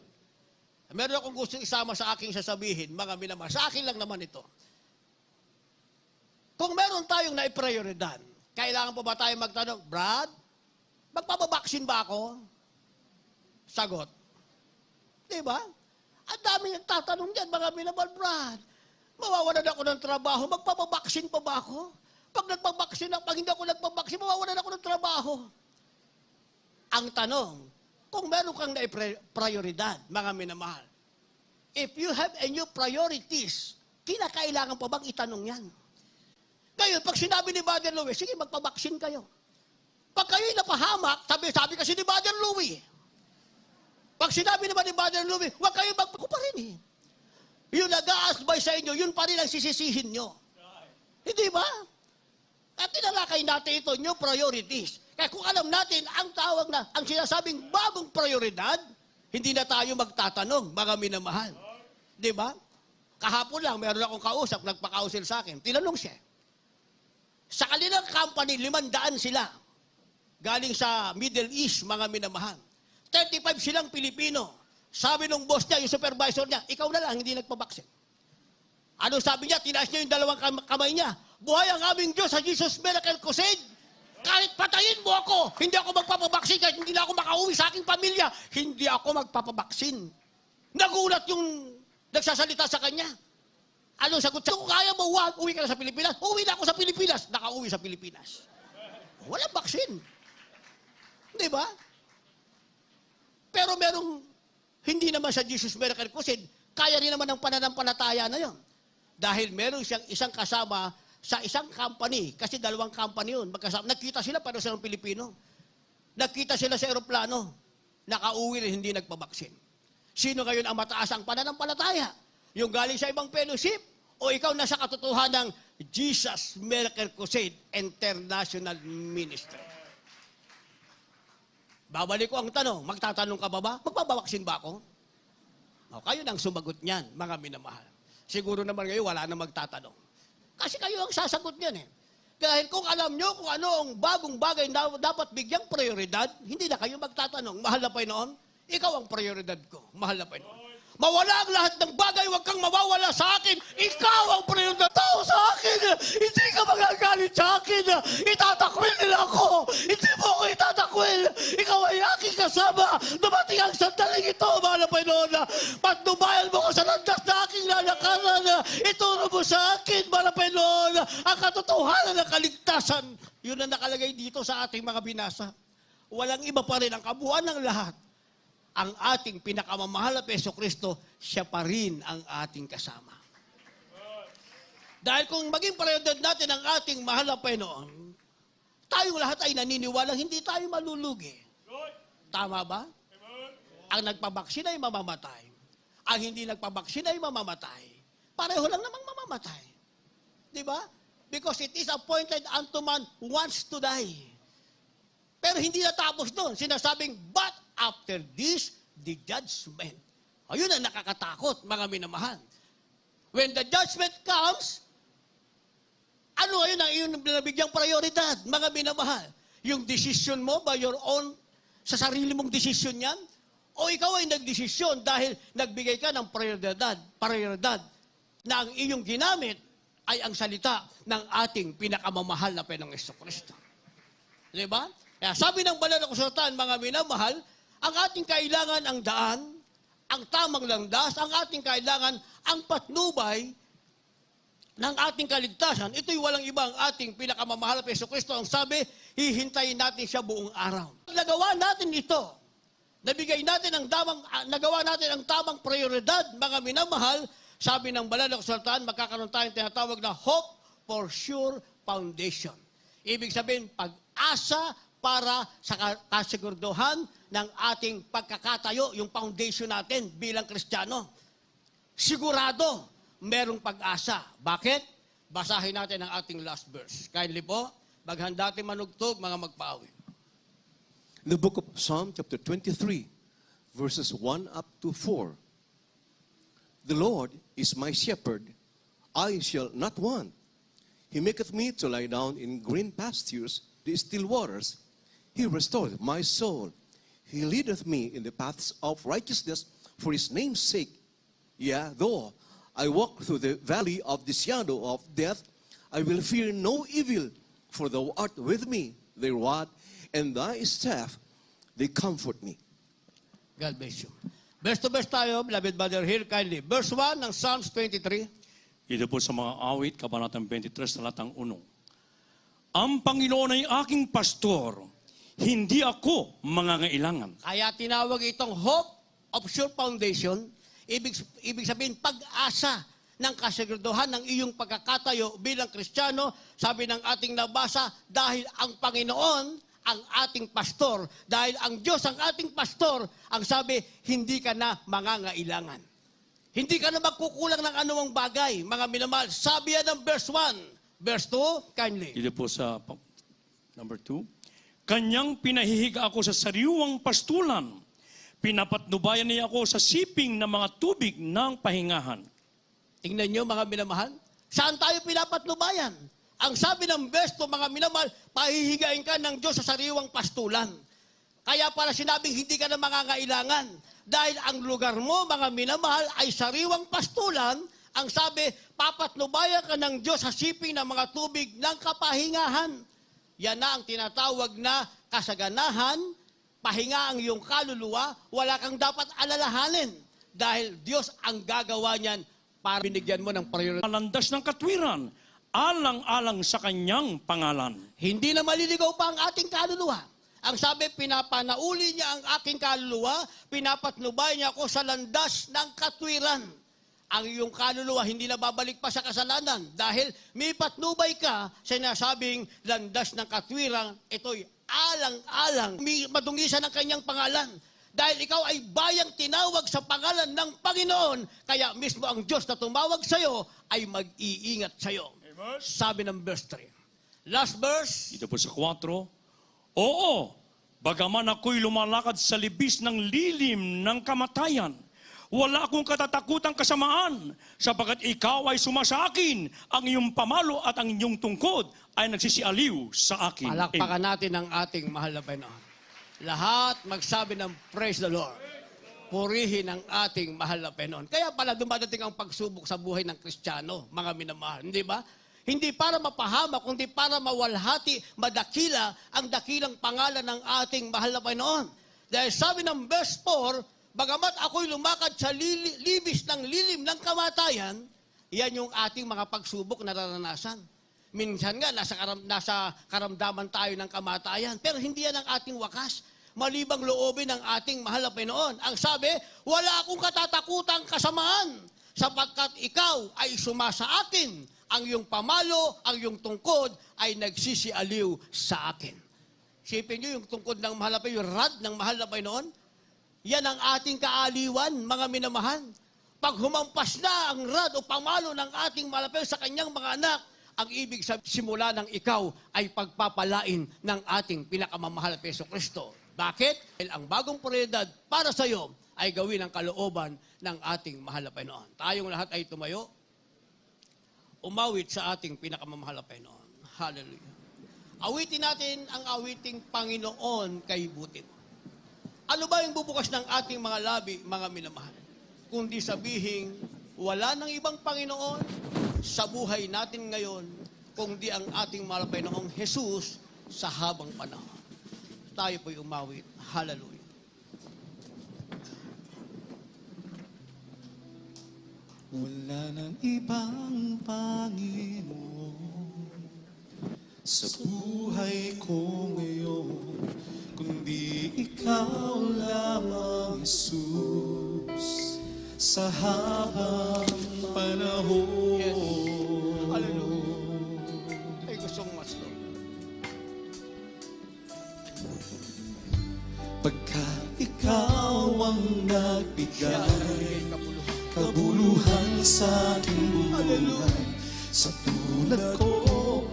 Speaker 2: meron akong gusto isama sa aking sasabihin, mga minamahal. Sa akin lang naman ito. Kung meron tayong naiprioridad, kailangan pa ba tayo magtanong, Brad, magpapabaksin ba ako? Sagot. Diba? Ang dami nagtatanong dyan, mga minamahal, Brad. Mawawalan ako ng trabaho, magpapabaksin pa ba ako? Pag nagpabaksin ako, pag hindi ako nagpabaksin, mawawalan ako ng trabaho. Ang tanong, kung meron kang prioridad, mga minamahal, if you have a new priorities, kinakailangan pa bang itanong yan? Ngayon, pag sinabi ni Brother Louie, sige, magpabaksin kayo. Pag kayo'y napahamak, sabi kasi ni Brother Louie, pag sinabi naman ni Brother Louie, huwag kayo magpako pa rin eh. Yung nag-a-asbay sa inyo, yun pa rin ang sisisihin nyo. Hindi ba? At tinalakay natin ito, new priorities. Kaya kung alam natin, ang tawag na, ang sinasabing bagong prioridad, hindi na tayo magtatanong, mga minamahal. Di ba? Kahapon lang, meron akong kausap, nagpa-counsel sa akin. Tinanong siya. Sa kanilang company, 500 sila. Galing sa Middle East, mga minamahal. 35 silang Pilipino. Sabi nung boss niya, yung supervisor niya, ikaw na lang, hindi nagpabaksin. Ano sabi niya? Tinaas niya yung dalawang kamay niya. Buhay ang aming Diyos sa Jesus Miracle Crusade. Kahit patayin mo ako, hindi ako magpapabaksin. Kahit hindi na ako makauwi sa aking pamilya, hindi ako magpapabaksin. Nagulat yung nagsasalita sa kanya. Ano sagot siya? Kung kaya mo, uwi ka na sa Pilipinas. Uwi na ako sa Pilipinas. Nakauwi sa Pilipinas. Walang baksin. Di ba? Pero merong, hindi naman sa Jesus Miracle Crusade, kaya rin naman ng pananampalataya na yun. Dahil meron siyang isang kasama sa isang company, kasi dalawang company yun, magkasama. Nagkita sila pero silang Pilipino. Nagkita sila sa aeroplano. Nakauwi rin, hindi nagpabaksin. Sino ngayon ang mataas ang pananampalataya? Yung galing sa ibang fellowship? O ikaw nasa katotohanan ng Jesus Miracle Crusade International Ministry? Babalik ko ang tanong, magtatanong ka ba? Magpapabaksin ba ako? O, kayo nang sumagot niyan, mga minamahal. Siguro naman ngayon, wala na magtatanong. Kasi kayo ang sasagot niyan eh. Dahil kung alam nyo kung ano ang bagong bagay na dapat bigyang prioridad, hindi na kayo magtatanong, mahal na Panginoon, ikaw ang prioridad ko, mahal na Panginoon. Mawala ang lahat ng bagay, huwag kang mawawala sa akin. Ikaw ang prioridad tao sa akin. Hindi ka magagalit sa akin. Itatakwil nila ako. Hindi mo ako itatakwil. Ikaw ay aking kasama. Dumating ang sandaling ito, mahal na Panginoon. Patnubayan mo ko sa landas na aking lalakaran. Ituro mo sa akin, mahal na Panginoon, ang katotohanan ng kaligtasan. Yun ang nakalagay dito sa ating mga binasa. Walang iba pa rin ang kabuuan ng lahat. Ang ating pinakamamahal na Jesucristo, siya pa rin ang ating kasama. Dahil kung maging prioridad natin ang ating mahal na Panginoon, tayong lahat ay naniniwalang hindi tayo malulugi. Tama ba? Ang nagpabaksin ay mamamatay. Ang hindi nagpabaksin ay mamamatay. Pareho lang namang mamamatay. Di ba? Because it is appointed unto man wants to die. Pero hindi natapos doon. Sinasabing, but after this, the judgment. Ayun ang nakakatakot, mga minamahal. When the judgment comes, ano ayun ang iyong nabigyang prioridad, mga minamahal? Yung decision mo by your own, sa sarili mong decision yan? O ikaw ay nagdesisyon dahil nagbigay ka ng prioridad na ang iyong ginamit ay ang salita ng ating pinakamamahal na Panginoong Jesucristo. Di ba? Kaya sabi ng banal na kasulatan, mga minamahal, ang ating kailangan ang daan, ang tamang landas, ang ating kailangan ang patnubay ng ating kaligtasan. Ito'y walang iba ang ating pinakamamahal na Jesucristo. Ang sabi, hihintayin natin siya buong araw. Nagawa natin ito. Nagawa natin ang tamang prioridad, mga minamahal. Sabi ng banal na kasulatan, magkakaroon tayong tinatawag na hope for sure foundation. Ibig sabihin, pag-asa para sa kasiguraduhan ng ating pagkakatayo, yung foundation natin bilang Kristiyano. Sigurado, merong pag-asa. Bakit? Basahin natin ang ating last verse. Kindly po, maghanda natin manugtog, mga magpaawi.
Speaker 3: In the book of Psalm chapter 23, verses 1 up to 4. The Lord is my shepherd, I shall not want. He maketh me to lie down in green pastures, the still waters. He restoreth my soul. He leadeth me in the paths of righteousness for his name's sake. Yea, though I walk through the valley of the shadow of death, I will fear no evil, for thou art with me. Thy rod and thy staff, they comfort me.
Speaker 2: God bless you. Verse to verse tayo, beloved brother, here kindly. Verse 1 ng Psalms 23.
Speaker 1: Ito po sa mga awit, Kabanatang 23, talatang 1. Ang Panginoon ay aking pastor, hindi ako mangangailangan.
Speaker 2: Kaya tinawag itong Hope of Sure Foundation, ibig sabihin pag-asa ng kasiguraduhan ng iyong pagkakatayo bilang Kristiyano. Sabi ng ating nabasa, dahil ang Panginoon ang ating pastor, dahil ang Diyos ang ating pastor, ang sabi, hindi ka na mangangailangan. Hindi ka na magkukulang ng anumang bagay, mga minamahal. Sabi yan ng verse 1. Verse 2, kindly.
Speaker 1: Dito po sa number 2. Kanyang pinahihiga ako sa sariwang pastulan. Pinapatnubayan niya ako sa siping ng mga tubig ng pahingahan.
Speaker 2: Tingnan nyo, mga minamahal. Saan tayo pinapatnubayan? Ang sabi ng verse 2, mga minamahal, pahihigain ka ng Diyos sa sariwang pastulan. Kaya para sinabing hindi ka na mangangailangan. Dahil ang lugar mo, mga minamahal, ay sariwang pastulan. Ang sabi, papatnubayan ka ng Diyos sa siping ng mga tubig ng kapahingahan. Yan na ang tinatawag na kasaganahan, pahinga ang iyong kaluluwa, wala kang dapat alalahanin. Dahil Diyos ang gagawa niyan para binigyan mo ng prioridad.
Speaker 1: Landas ng katwiran, alang-alang sa kanyang pangalan.
Speaker 2: Hindi na maliligaw pa ang ating kaluluwa. Ang sabi, pinapanauli niya ang aking kaluluwa, pinapatnubay niya ako sa landas ng katwiran. Ang iyong kaluluwa hindi na babalik pa sa kasalanan dahil may patnubay ka sa sinasabing landas ng katwirang, ito'y alang-alang, may madungisan ng kanyang pangalan. Dahil ikaw ay bayang tinawag sa pangalan ng Panginoon, kaya mismo ang Diyos na tumawag sa iyo ay mag-iingat sa iyo. Sabi ng verse 3. Last verse.
Speaker 1: Dito po sa 4. Oo, bagaman ako'y lumalakad sa libis ng lilim ng kamatayan, wala akong katatakutang kasamaan, sapagkat ikaw ay suma sa akin, ang iyong pamalo at ang iyong tungkod ay nagsisialiw sa akin.
Speaker 2: Palakpakan natin ang ating mahal na Panginoon. Lahat magsabi ng praise the Lord. Purihin ang ating mahal na Panginoon. Kaya pala dumadating ang pagsubok sa buhay ng Kristiyano, mga minamahal. Hindi ba? Hindi para mapahamak, kundi para mawalhati, madakila ang dakilang pangalan ng ating mahal na Panginoon. Dahil sabi ng verse 4, bagamat ako'y lumakad sa libis ng lilim ng kamatayan, yan yung ating mga pagsubok na naranasan. Minsan nga, nasa karamdaman tayo ng kamatayan, pero hindi yan ang ating wakas. Malibang loobin ng ating mahal na Panginoon. Ang sabi, wala akong katatakutang kasamaan, sapagkat ikaw ay suma sa akin, ang iyong pamalo, ang iyong tungkod ay nagsisialiw sa akin. Sipin nyo yung tungkod ng mahal na Panginoon, yung rod ng mahal na Panginoon, yan ang ating kaaliwan, mga minamahal. Pag humampas na ang rad o pamalo ng ating malapil sa kanyang mga anak, ang ibig sabihin, simula ng ikaw ay pagpapalain ng ating pinakamamahal na Peso Kristo. Bakit? Dahil ang bagong prioridad para sa iyo ay gawin ang kalooban ng ating mahal na Panginoon. Tayong lahat ay tumayo, umawit sa ating pinakamamahal na Panginoon. Hallelujah. Awitin natin ang awiting Panginoon kay buti mo. Ano ba yung bubukas ng ating mga labi, mga minamahal? Kundi sabihin, wala nang ibang Panginoon sa buhay natin ngayon, kundi ang ating mahal na Panginoong Jesus sa habang panahon. Tayo po'y umawit. Hallelujah.
Speaker 6: Wala nang ibang Panginoon sa buhay ko ngayon, kundi ikaw lamang, Jesus, sa habang panahon.
Speaker 2: Yes. Hallelujah. Ay, gusto mong mas Lord.
Speaker 6: Pagkat ikaw ang nagbigay kabuluhan sa aking buhay, sa tulad ko,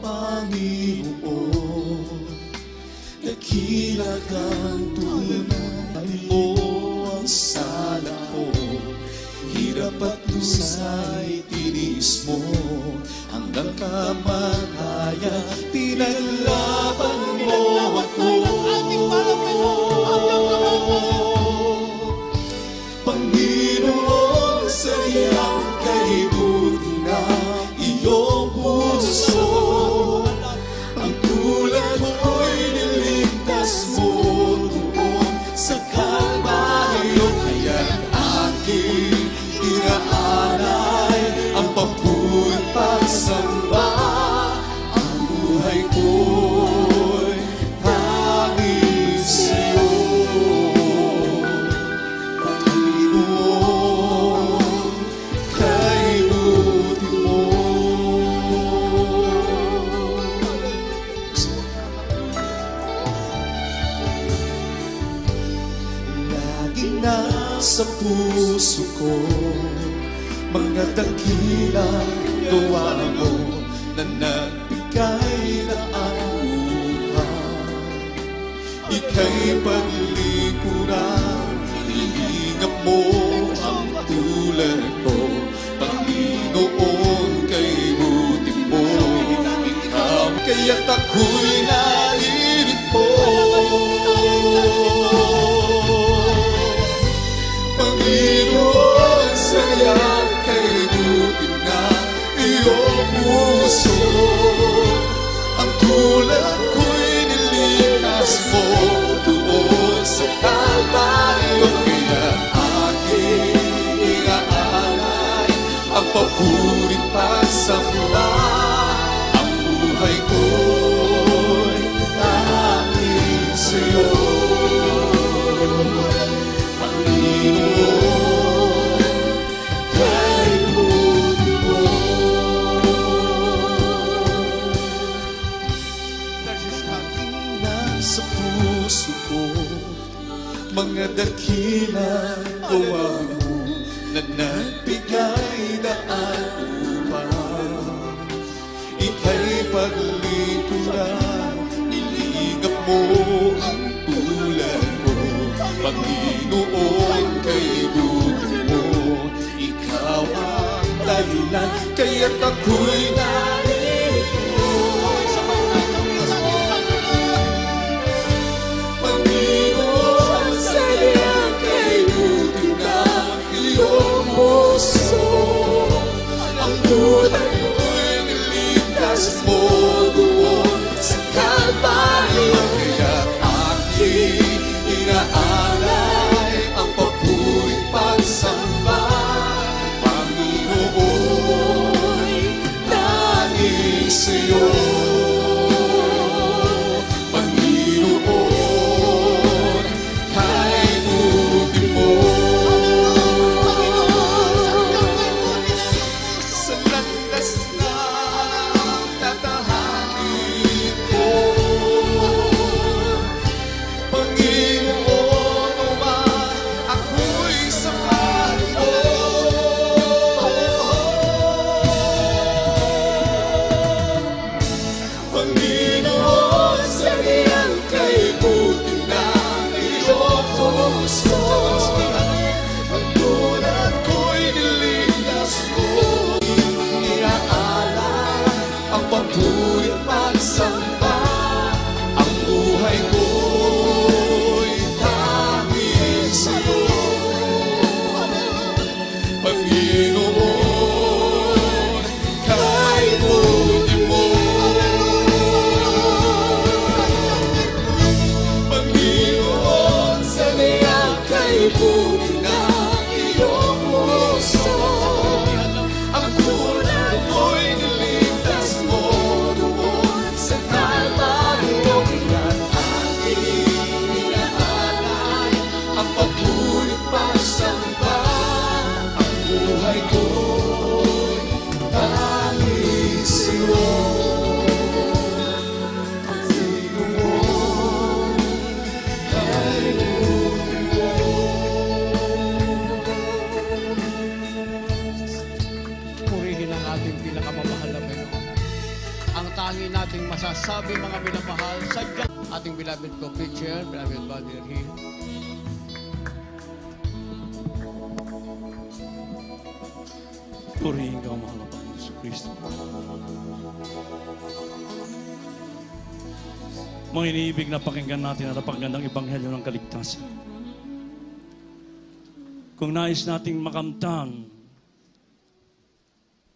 Speaker 6: Panginoon, nakilag ang tunay mo ang sala ko, hirap at lusay tiniis mo, hanggang kamatayan pinaglaban mo ako. Panginoon, sa iyang kaibuti na iyong puso, ang tulad mo'y niligtas mo doon sa Kalbaryo. Kaya't aking inaalay ang papuri pagsamba, ang buhay ko nasa puso ko, mga dakilang gawa mo na nagbigay na ang buhay. Ika'y paglikuran, ihingap mo ang tulad ko. Panginoon, kay buti mo, ikaw, kaya't ako'y nalilito. Panginoon, sayang kay buti na iyong puso. Ang tulad ko'y nilikas mo doon sa Kalbaryo. Kaya aking inaalay ang papurit pagsamba. Ang buhay ko'y tanging sa'yo, Panginoon, kay buti mo. Nasa puso ko, mga dakilang gawa mo na nagbigay daan upang ika'y paglikuran. Ilingap mo ang tulad mo, Panginoon, kay buti mo. Ikaw ang dahilan, kaya't ako'y narito. Panginoon, sayang kay buti na iyong puso. Ang tulad ko'y niligtas mo doon sa Kalbaryo. Kaya't aking inaalay ang papurit pagsamba. Panginoon, nangis sa'yo. Panginoon, kay buti mo. Sa landas na tatahanin ko, Panginoon, naman ako'y samahan mo. Panginoon, sayang kay buti na iyong puso. Ang tulad ko'y niligtas mo. Inaalay ang papurit pagsamba. Ang buhay ko'y tanging sa'yo, Panginoon, kay buti mo. Panginoon, sayang kay buti na iyong puso. Ang tulad ko'y niligtas mo doon sa Kalbaryo. Kaya't aking inaalay ang papurit pagsamba. Ang buhay ko'y tanging sa'yo, Panginoon, kay buti mo.
Speaker 2: Purihin ang ating pinakamamahal na Panginoon. Ang tangi nating masasabi, mga minamahal, sadyang ating beloved co-preacher, beloved Brother Hill.
Speaker 1: Purihin ka, mahal na Panginoon sa Kristo. Mga iniibig na pakinggan natin ang napakagandang ebanghelyo ng kaligtasan. Kung nais nating makamtan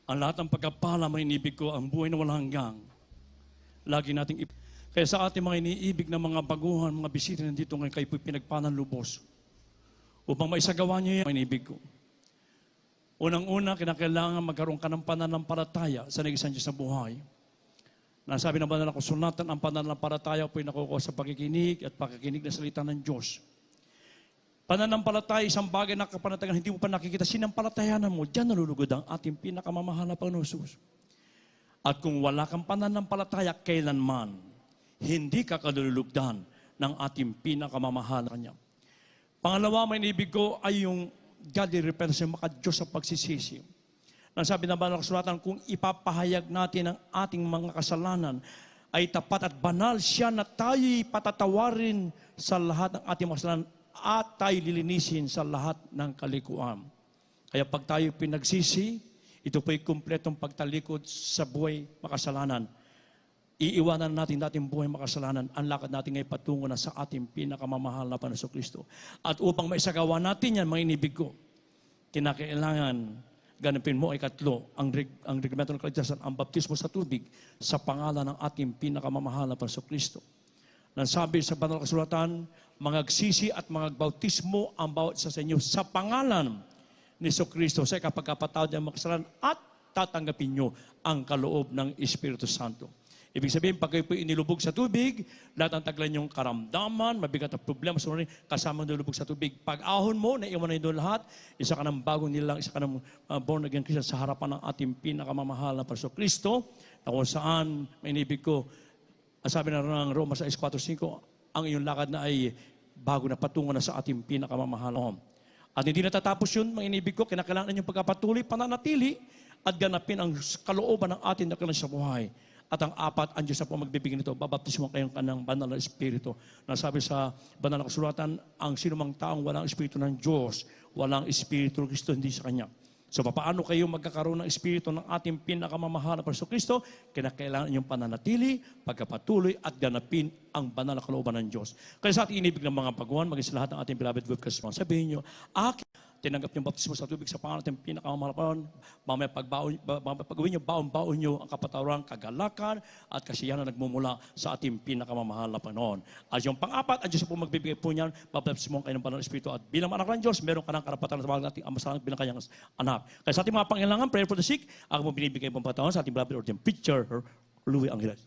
Speaker 1: ang lahat ng pagkapala, mga iniibig ko, ang buhay na walang hanggang, lagi nating kaya sa ating mga iniibig na mga baguhan, mga bisita nandito ngayon, kayo po'y pinagpanan lubos upang maisagawa niyo yan, mga iniibig ko. Unang-una, kinakailangan magkaroon ka ng pananampalataya sa nag-isang Diyos sa buhay. Nasabi na ba na kasulatan, ang pananampalataya po'y nakukuha sa pakikinig at pakikinig na salita ng Diyos. Pananampalataya, isang bagay na kapanatagan, hindi mo pa nakikita, sinampalatayanan mo, diyan nalulugod ang ating pinakamamahal na Panginoon Jesus. At kung wala kang pananampalataya, kailanman, hindi ka kalulugdan ng ating pinakamamahal na Kanya. Pangalawa, may inibig ko ay yung godly repentance, yung maka-Diyos sa pagsisisi. Nang sabi ng banal na kasulatan, kung ipapahayag natin ang ating mga kasalanan, ay tapat at banal siya na tayo'y patatawarin sa lahat ng ating mga kasalanan at tayo lilinisin sa lahat ng kalikuan. Kaya pag tayo pinagsisi, ito po'y kumpletong pagtalikod sa buhay makasalanan. Iiwanan natin dating buhay makasalanan. Ang lakad natin ay patungo na sa ating pinakamamahal na Panginoon Kristo. At upang maisagawa natin yan, mga inibig ko, kinakailangan ganapin mo ay katlo, ang reglamento ng kaligtasan, ang baptismo sa tubig sa pangalan ng ating pinakamamahal na Panginoon Kristo. Nang sabi sa banal na kasulatan, mangagsisi at mangagbautismo ang bawat isa sa inyo sa pangalan ni Kristo sa kapagkapatawad ng mga kasalanan at tatanggapin nyo ang kaloob ng Espiritu Santo. Ibig sabihin, pag kayo po inilubog sa tubig, lahat ng taglan yung karamdaman, mabigat na problema sa mga kasama nilubog sa tubig. Pag ahon mo, naiwan na yun lahat, isa ka ng bagong nilang, isa ka ng born again Christian sa harapan ng ating pinakamamahal na Panginoon Kristo, na kung saan, may inibig ko, ang sabi na ng Roma 6:4-5, ang iyong lakad na ay bago na patungo na sa ating pinakamamahal. At hindi natatapos yun, mga inibig ko, kinakailangan yung pagkapatuloy, pananatili, at ganapin ang kalooban ng ating nakilang sa buhay. At ang apat, ang Diyos na po magbibigay nito, babaptismo kayong kanang banal na Espiritu. Nasabi sa banal na kasulatan, ang sinumang taong walang Espiritu ng Diyos, walang Espiritu ng Kristo, hindi sa Kanya. So, paano kayo magkakaroon ng Espiritu ng ating pinakamamahal na Panginoon Kristo? Kinakailangan inyong pananatili, pagkapatuloy, at ganapin ang banal na kalooban ng Diyos. Kaya sa ating inibig ng mga baguhan, maging sa lahat ng ating beloved webcast, sabihin nyo, tinanggap niyong baptismo sa tubig sa pangalan ng pinakamamahal. Mamaya pag-uwi niyo, baon-baon niyo ang kapatawaran, kagalakan, at kasiyahan na nagmumula sa ating pinakamamahal na Panginoon. At yung pang-apat, ang Diyos po magbibigay po niyan, baptismo kayo ng banal na Espiritu. At bilang anak ng Diyos, meron ka ng karapatan sa mga ating ama sa bilang kanyang anak. Kaya sa ating mga pangailangan, prayer for the sick, ako po binibigay pong patawan sa ating beloved ordained preacher, Louie Angeles.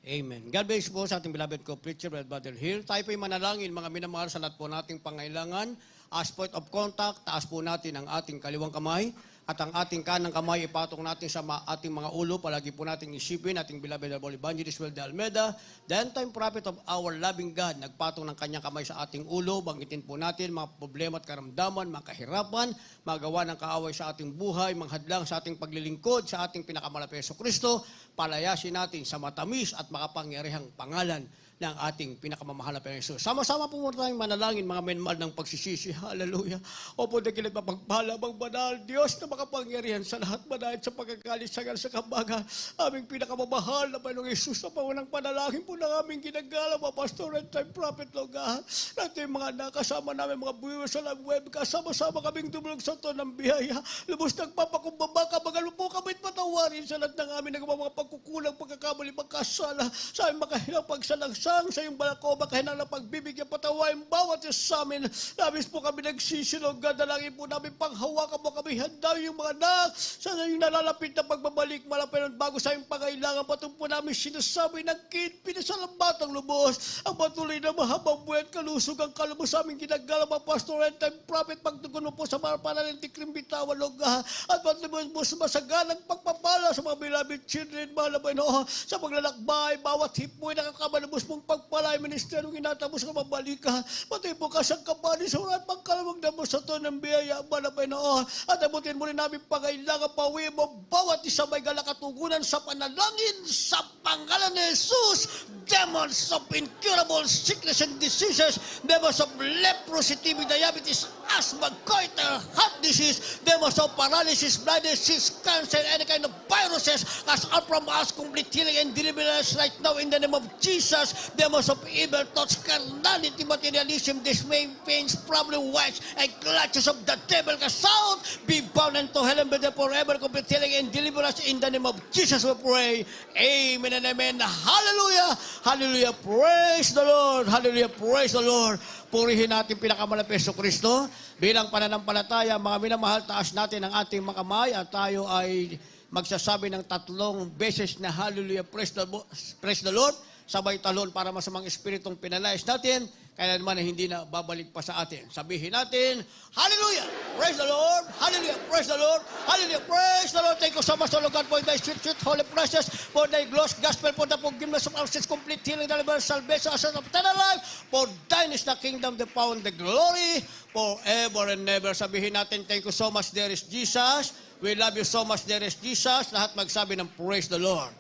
Speaker 2: Amen. God bless po sa ating beloved co-preacher, Brother Hill. Tayo po'y manalangin, mga minamahal, sa lahat po nating pangailangan. As point of contact, taas po natin ang ating kaliwang kamay at ang ating kanang kamay ipatong natin sa ating mga ulo. Palagi po nating isipin, ating beloved Evangelist Will de Almeida, the end-time prophet of our loving God, nagpatong ng kanyang kamay sa ating ulo. Banggitin po natin mga problema at karamdaman, mga kahirapan, magawa ng kaaway sa ating buhay, mga hadlang sa ating paglilingkod, sa ating pinakamalapit Yesu Kristo. Palayasin natin sa matamis at makapangyarihang pangalan ng ating pinakamamahal na Panginoon. Sama-sama po muna tayong manalangin, mga minamahal ng pagsisisi. Hallelujah. Opo, dakilit mapagpala, bang banal, Diyos na makapangyarihan sa lahat, manahit sa pagkakalisagan sa kabaga. Aming pinakamamahal na Panginoong Yesus, sa paunang panalangin po ng aming ginagala, mga pastor and time prophet, Lord God. Natin mga nakasama namin, mga viewers sa live web, kasama-sama kaming tumulog sa to ng biyaya. Lubos nagpapakumbaba ka, magalu po kami't patawarin sa lahat ng aming mga pagkukulang, pagkakamali, pagkasala, sa aming makahilang pagsalangsang, sa iyong balakoba, kahinang na pagbibigyan, patawain bawat isa sa amin. Labis po kami nagsisilog, gadalangin po namin, panghawakan mo kami, handa yung mga anak, sa yung nalalapit na pagbabalik, malapit bago sa iyong pangailangan, patong po namin sinasabi ng pinasalambatang lubos, ang patuloy na mahabang buhay at kalusog ang kalubos sa aming ginagala, mga pastor and time prophet, pagtugon mo po sa mga panalang tikring bitawan, Logga, at patuloy mo sa masagalang pagpapala sa mga beloved children, mahal na Panginoon, sa paglalakbay, bawat hipoy nakakamalubos mong pagpalay, ministeryong inatapos ka mabalika, pati po kasang kabali sa urat, pagkalamag na mo sa to ng biyaya, mahal na Panginoon, at abutin mo rin namin pangailangan, pawi mo, bawat isa may galakatugunan sa panalangin, sa pangalan ni Jesus, demons of incurable sickness and diseases, demons of leprosy, TB, diabetes, asthma, goiter, heart disease, demons of paralysis, blindness, cancer, any kind of viruses, as out from us, complete healing and deliverance right now in the name of Jesus. Demons of evil thoughts, carnality, materialism, dismay, pains, problem, wives, and clutches of the devil, sound, be bound into hell and be there forever, complete healing and deliverance in the name of Jesus we pray. Amen and amen. Hallelujah! Hallelujah! Praise the Lord! Hallelujah! Praise the Lord! Purihin natin pinakamalapit Yesu Kristo. Bilang pananampalataya, mga minamahal, taas natin ang ating mga kamay at tayo ay magsasabi ng 3 beses na Hallelujah! Praise the Lord! sabay talon para masamang espiritong pinalayas natin, kaya naman hindi na babalik pa sa atin. Sabihin natin, Hallelujah! Praise the Lord! Hallelujah! Praise the Lord! Hallelujah! Praise the Lord! Thank you so much, O Lord God, for thy sweet, sweet, holy precious, for thy glorious gospel, for the forgiveness of our sins, complete healing, deliverance, salvation, assurance of eternal life, for thine is the kingdom, the power, and the glory, forever and never. Sabihin natin, thank you so much, there is Jesus. We love you so much, there is Jesus. Lahat magsabi ng praise the Lord.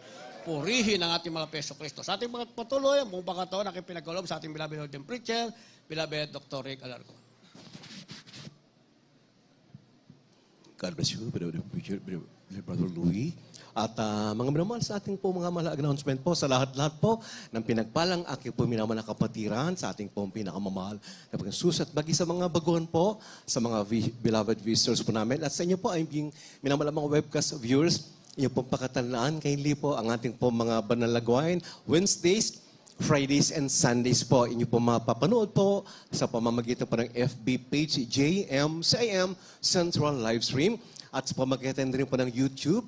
Speaker 2: Purihin ang ating mga Peso Kristo. Sa ating mga patuloy, ang buong pagkataon, aking pinagkaloob sa ating beloved ordained preacher, beloved Dr. Rick Alarcon.
Speaker 3: God bless you, beloved preacher, beloved Brother Louis. At mga minamahal sa ating po mga mahalagang announcement po sa lahat-lahat po ng pinagpalang aking po minamahal na kapatiran sa ating po pinakamamahal na pagkasusat bagi sa mga baguhan po, sa mga beloved visitors po namin at sa inyo po ay minamahal mga webcast viewers. Inyo pong pakatanaan, kaili po ang ating po mga banal na gawain, Wednesdays, Fridays, and Sundays po. Inyo po mapapanood po sa pamamagitan po ng FB page JMCM Central Livestream at sa pamamagitan rin po ng YouTube,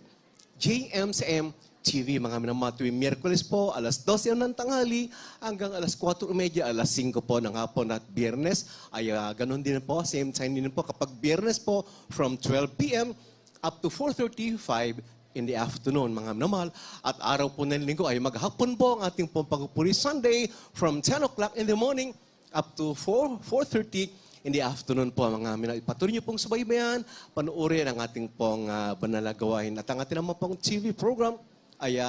Speaker 3: JMCM TV. Mga minamahal, tuwing Miyerkules po, alas 12 ng tanghali hanggang alas 4:30, alas 5 po ng hapon at Biyernes. Ay ganun din po, same time din po kapag Biyernes po from 12 p.m. up to 4:35 in the afternoon, mga minamahal. At araw po ng linggo ay maghapon po ang ating pong pagpupuri Sunday from 10 o'clock in the morning up to 4:30 in the afternoon po, mga minamahal. Patuloy niyo pong subaybayan, panuorin ang ating pong banal na gawain. At ang ating naman pong TV program ay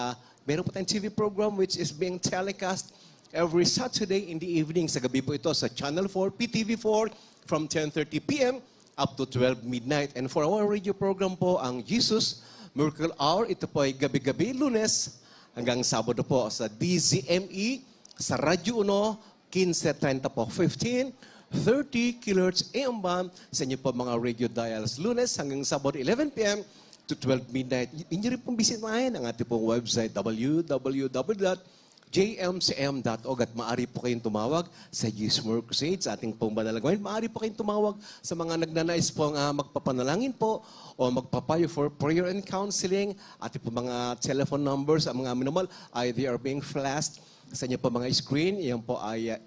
Speaker 3: meron po tayong TV program which is being telecast every Saturday in the evening. Sa gabi po ito sa Channel 4, PTV4 from 10:30 p.m. up to 12 midnight. And for our radio program po, ang Jesus Miracle Hour, ito po ay gabi-gabi, Lunes hanggang Sabado po sa DZME, sa Radyo 1, 15:30 po, 1530 kHz AM band sa inyo po mga radio dials, Lunes hanggang Sabado, 11 p.m. to 12 midnight. Inyo rin pong bisitahin ang ating pong website, www.jmcm.org at maaari po kayong tumawag sa Jesus More Crusade, sa ating pong banal na gawain. Maaari po kayong tumawag sa mga nagnanais pong magpapanalangin po o magpapayo for prayer and counseling. Ating po mga telephone numbers, ang mga minamahal, ay they are being flashed sa inyo po mga screen. Yan po ay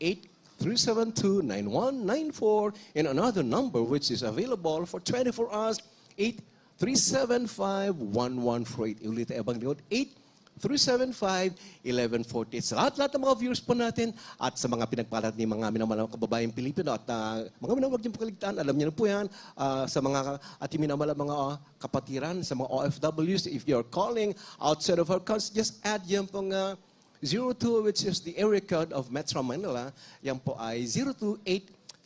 Speaker 3: 8372-9194 and another number which is available for 24 hours, 8375-1148. Ulit ay abang liod, 375-1148. Sa lahat-lahat ng mga viewers po natin at sa mga pinagpalat ni mga minamalang kababayang Pilipino at mga minamawag niyong pakaligtaan, alam niyo na po yan, sa mga ating minamalang mga kapatiran, sa mga OFWs, if you're calling outside of our country, just add yan pong 02, which is the area code of Metro Manila. Yan po ay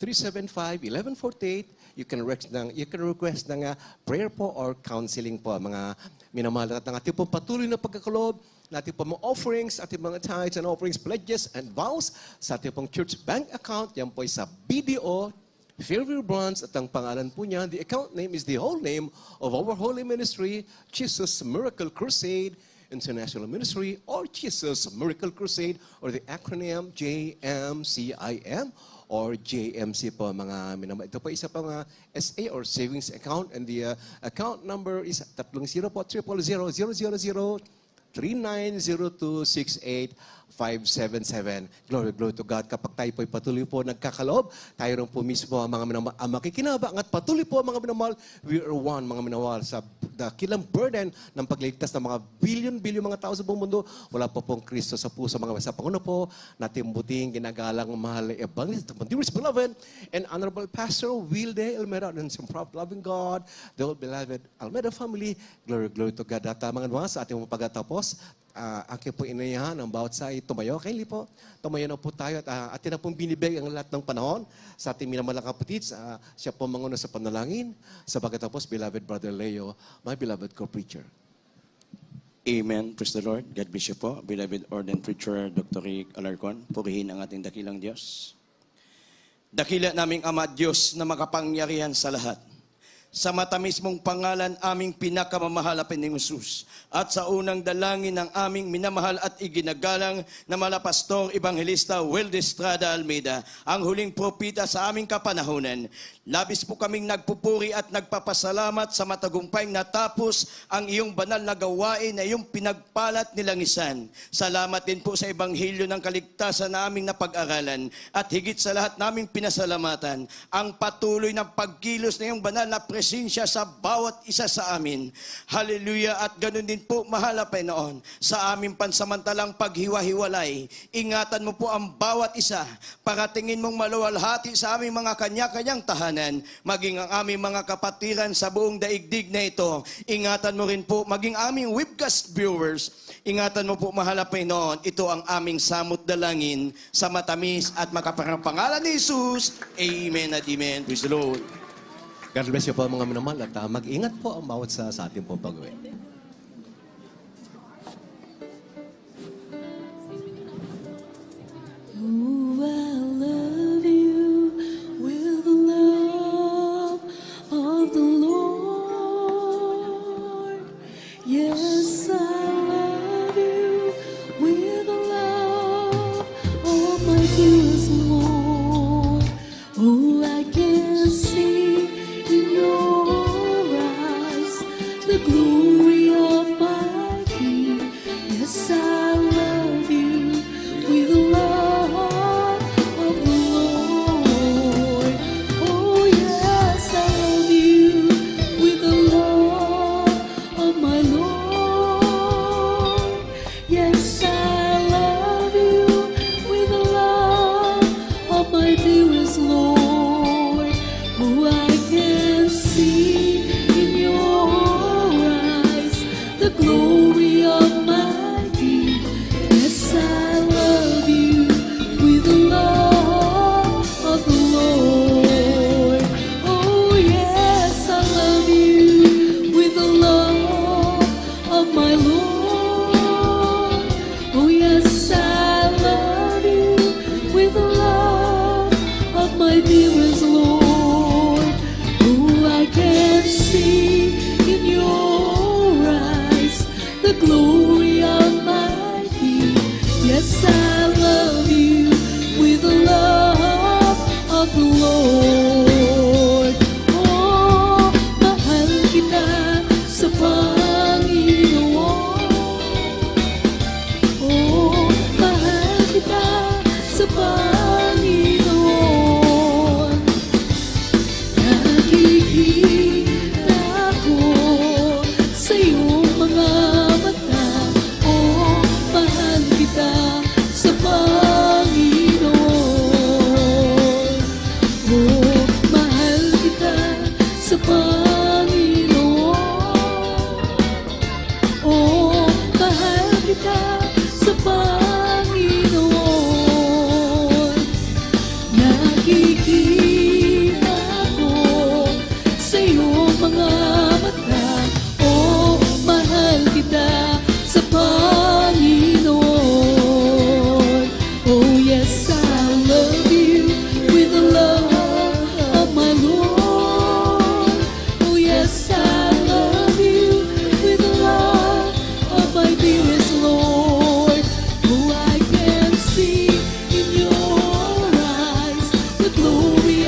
Speaker 3: 028-375-1148. You can request ng prayer po or counseling po, mga minamahal at ng ating pong patuloy na pagkakalob, natin po mga offerings, ating mga tithes and offerings, pledges and vows sa ating pong church bank account. Yan po ay sa BDO, Fairview Branch, at ang pangalan po niya, the account name is the whole name of our holy ministry, Jesus Miracle Crusade International Ministry, or Jesus Miracle Crusade, or the acronym JMCIM, or JMC po, mga minamahal. Ito po isa pang SA or savings account, and the account number is 30 po, 000-390268-577. Glory, glory to God. Kapag tayo po'y patuloy po nagkakaloob, tayo rin po mismo ang mga minamahal, ang makikinabang at patuloy po mga minamahal, we are one, mga minamahal, sa dakilang burden ng pagliligtas ng mga bilyon-bilyon mga tao sa buong mundo. Wala pa pong Kristo sa puso, mga sa Pangulo po, natin buting ginagalang mahal na evangelist, dearest beloved, and Honorable Pastor Wilde Almeida, and some proud loving God, the old beloved Almeida family. Glory, glory to God. At mga mga sa ating pagkatapos, aking po inayahan ang bawat sa tumayo. Kaya po, tumayo na po tayo at atin na pong binibig ang lahat ng panahon sa ating minamalang kapatid. Siya po manguna sa panalangin. Sa pagkatapos, beloved Brother Leo, my beloved co-preacher.
Speaker 7: Amen. Praise the Lord. God bless you po. Beloved ordained preacher, Dr. Rick Alarcon. Purihin ang ating dakilang Diyos. Dakila naming Ama Diyos na makapangyarihan sa lahat. sa matamis mong pangalan aming pinakamamahal na Panginoong Jesus. At sa unang dalangin ng aming minamahal at iginagalang na malapastong Ebanghelista Will de Estrada Almeida, ang huling propita sa aming kapanahunan, labis po kaming nagpupuri at nagpapasalamat sa matagumpayng natapos ang iyong banal na gawain na iyong pinagpalat nilangisan. Salamat din po sa Ebanghelyo ng kaligtasan na aming napag-aralan at higit sa lahat naming pinasalamatan ang patuloy na pagkilos na iyong banal na presensya sa bawat isa sa amin. Hallelujah! At ganun din po, mahal na Panginoon, sa aming pansamantalang paghiwa-hiwalay, ingatan mo po ang bawat isa, paratingin mong maluwalhati sa aming mga kanya-kanyang tahanan, maging ang aming mga kapatiran sa buong daigdig na ito. Ingatan mo rin po, maging aming webcast viewers, ingatan mo po, mahal na Panginoon, ito ang aming samot dalangin sa matamis at makaparang pangalan ni Jesus. Amen at amen. Praise the Lord.
Speaker 3: God bless you po mga minamahal at mag-ingat po ang bawat sa ating pong pag-uwi.
Speaker 6: Oh, I love you with the love of the Lord. Yes, I love you with the love of my dearest Lord. Oh, I can see in your eyes the glory of my King. Yes, I love you with the love of the Lord. Oh, yes, I love you with the love of my Lord. Yes, I love you with the love of my dearest Lord. Oh, I can see in your eyes the glory of my King. Yes, I love you with the love of the Lord. Oh, yes, I love you with the love of my Lord. Oh, yes, I love you with the love of my dearest Lord. Oh, I can see in your eyes the glory of my King. Yes, I love you with the love of the Lord. Oh, mahal kita sa Panginoon. Oh, mahal kita sa Panginoon. Nakikita ko sa iyong mga mata. Oh, mahal kita sa Panginoon. Oh, mahal kita sa Panginoon. Oh, mahal kita sa Panginoon. Nakikita ko sa iyong mga mata. Oh, mahal kita sa Panginoon. Oh, yes, I love you with the love of my Lord. Oh, yes, I love you with the love of my dearest Lord. Oh, I can see in your eyes the glory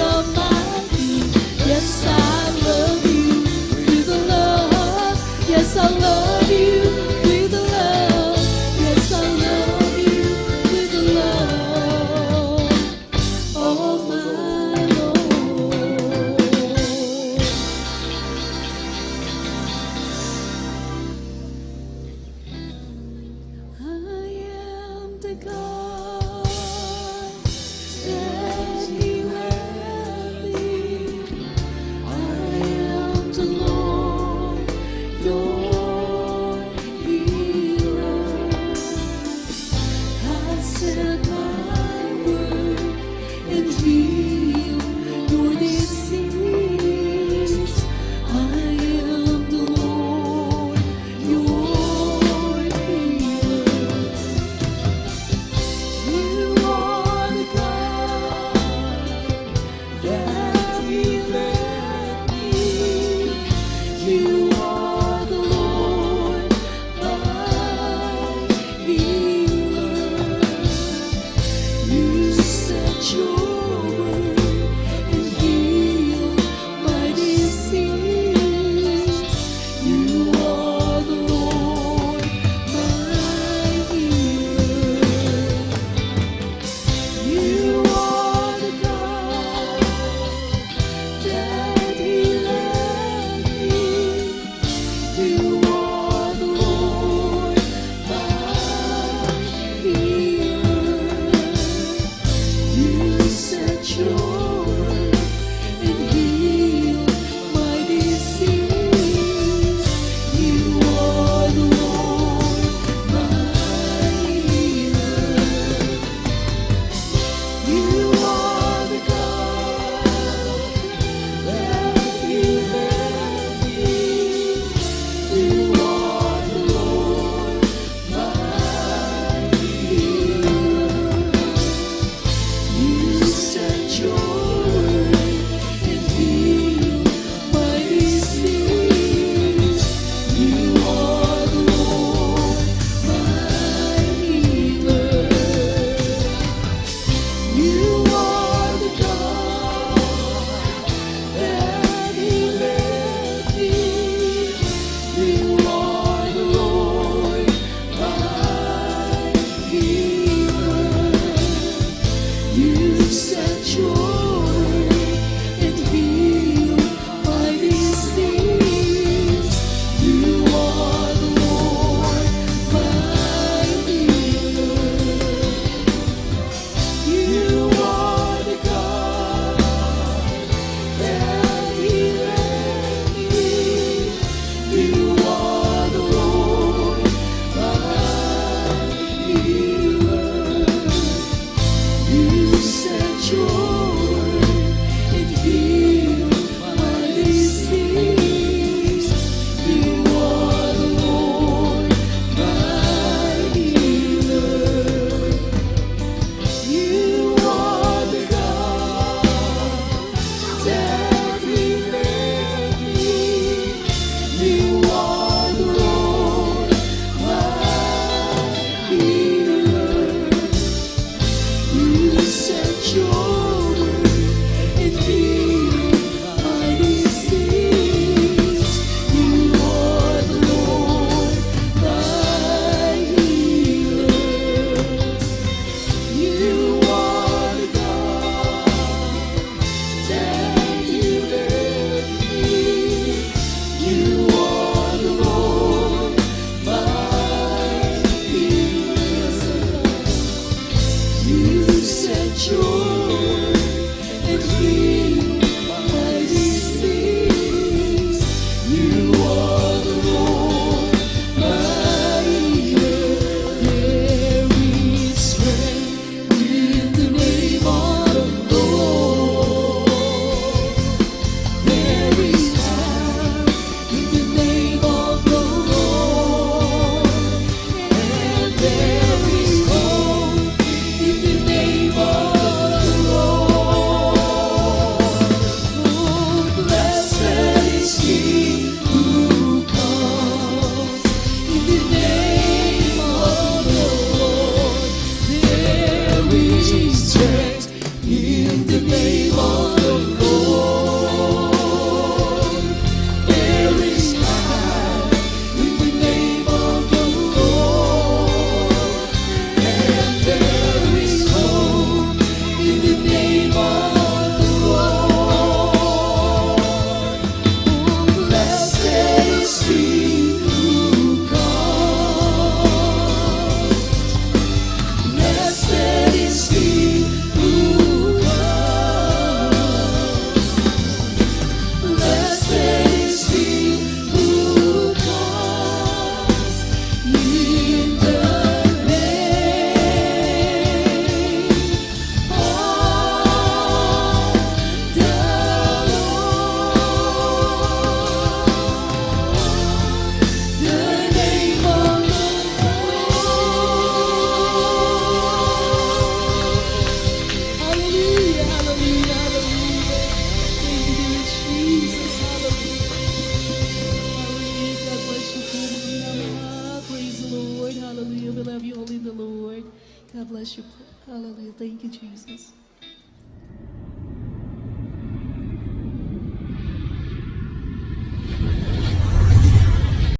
Speaker 6: bless you po. Hallelujah. Thank you, Jesus.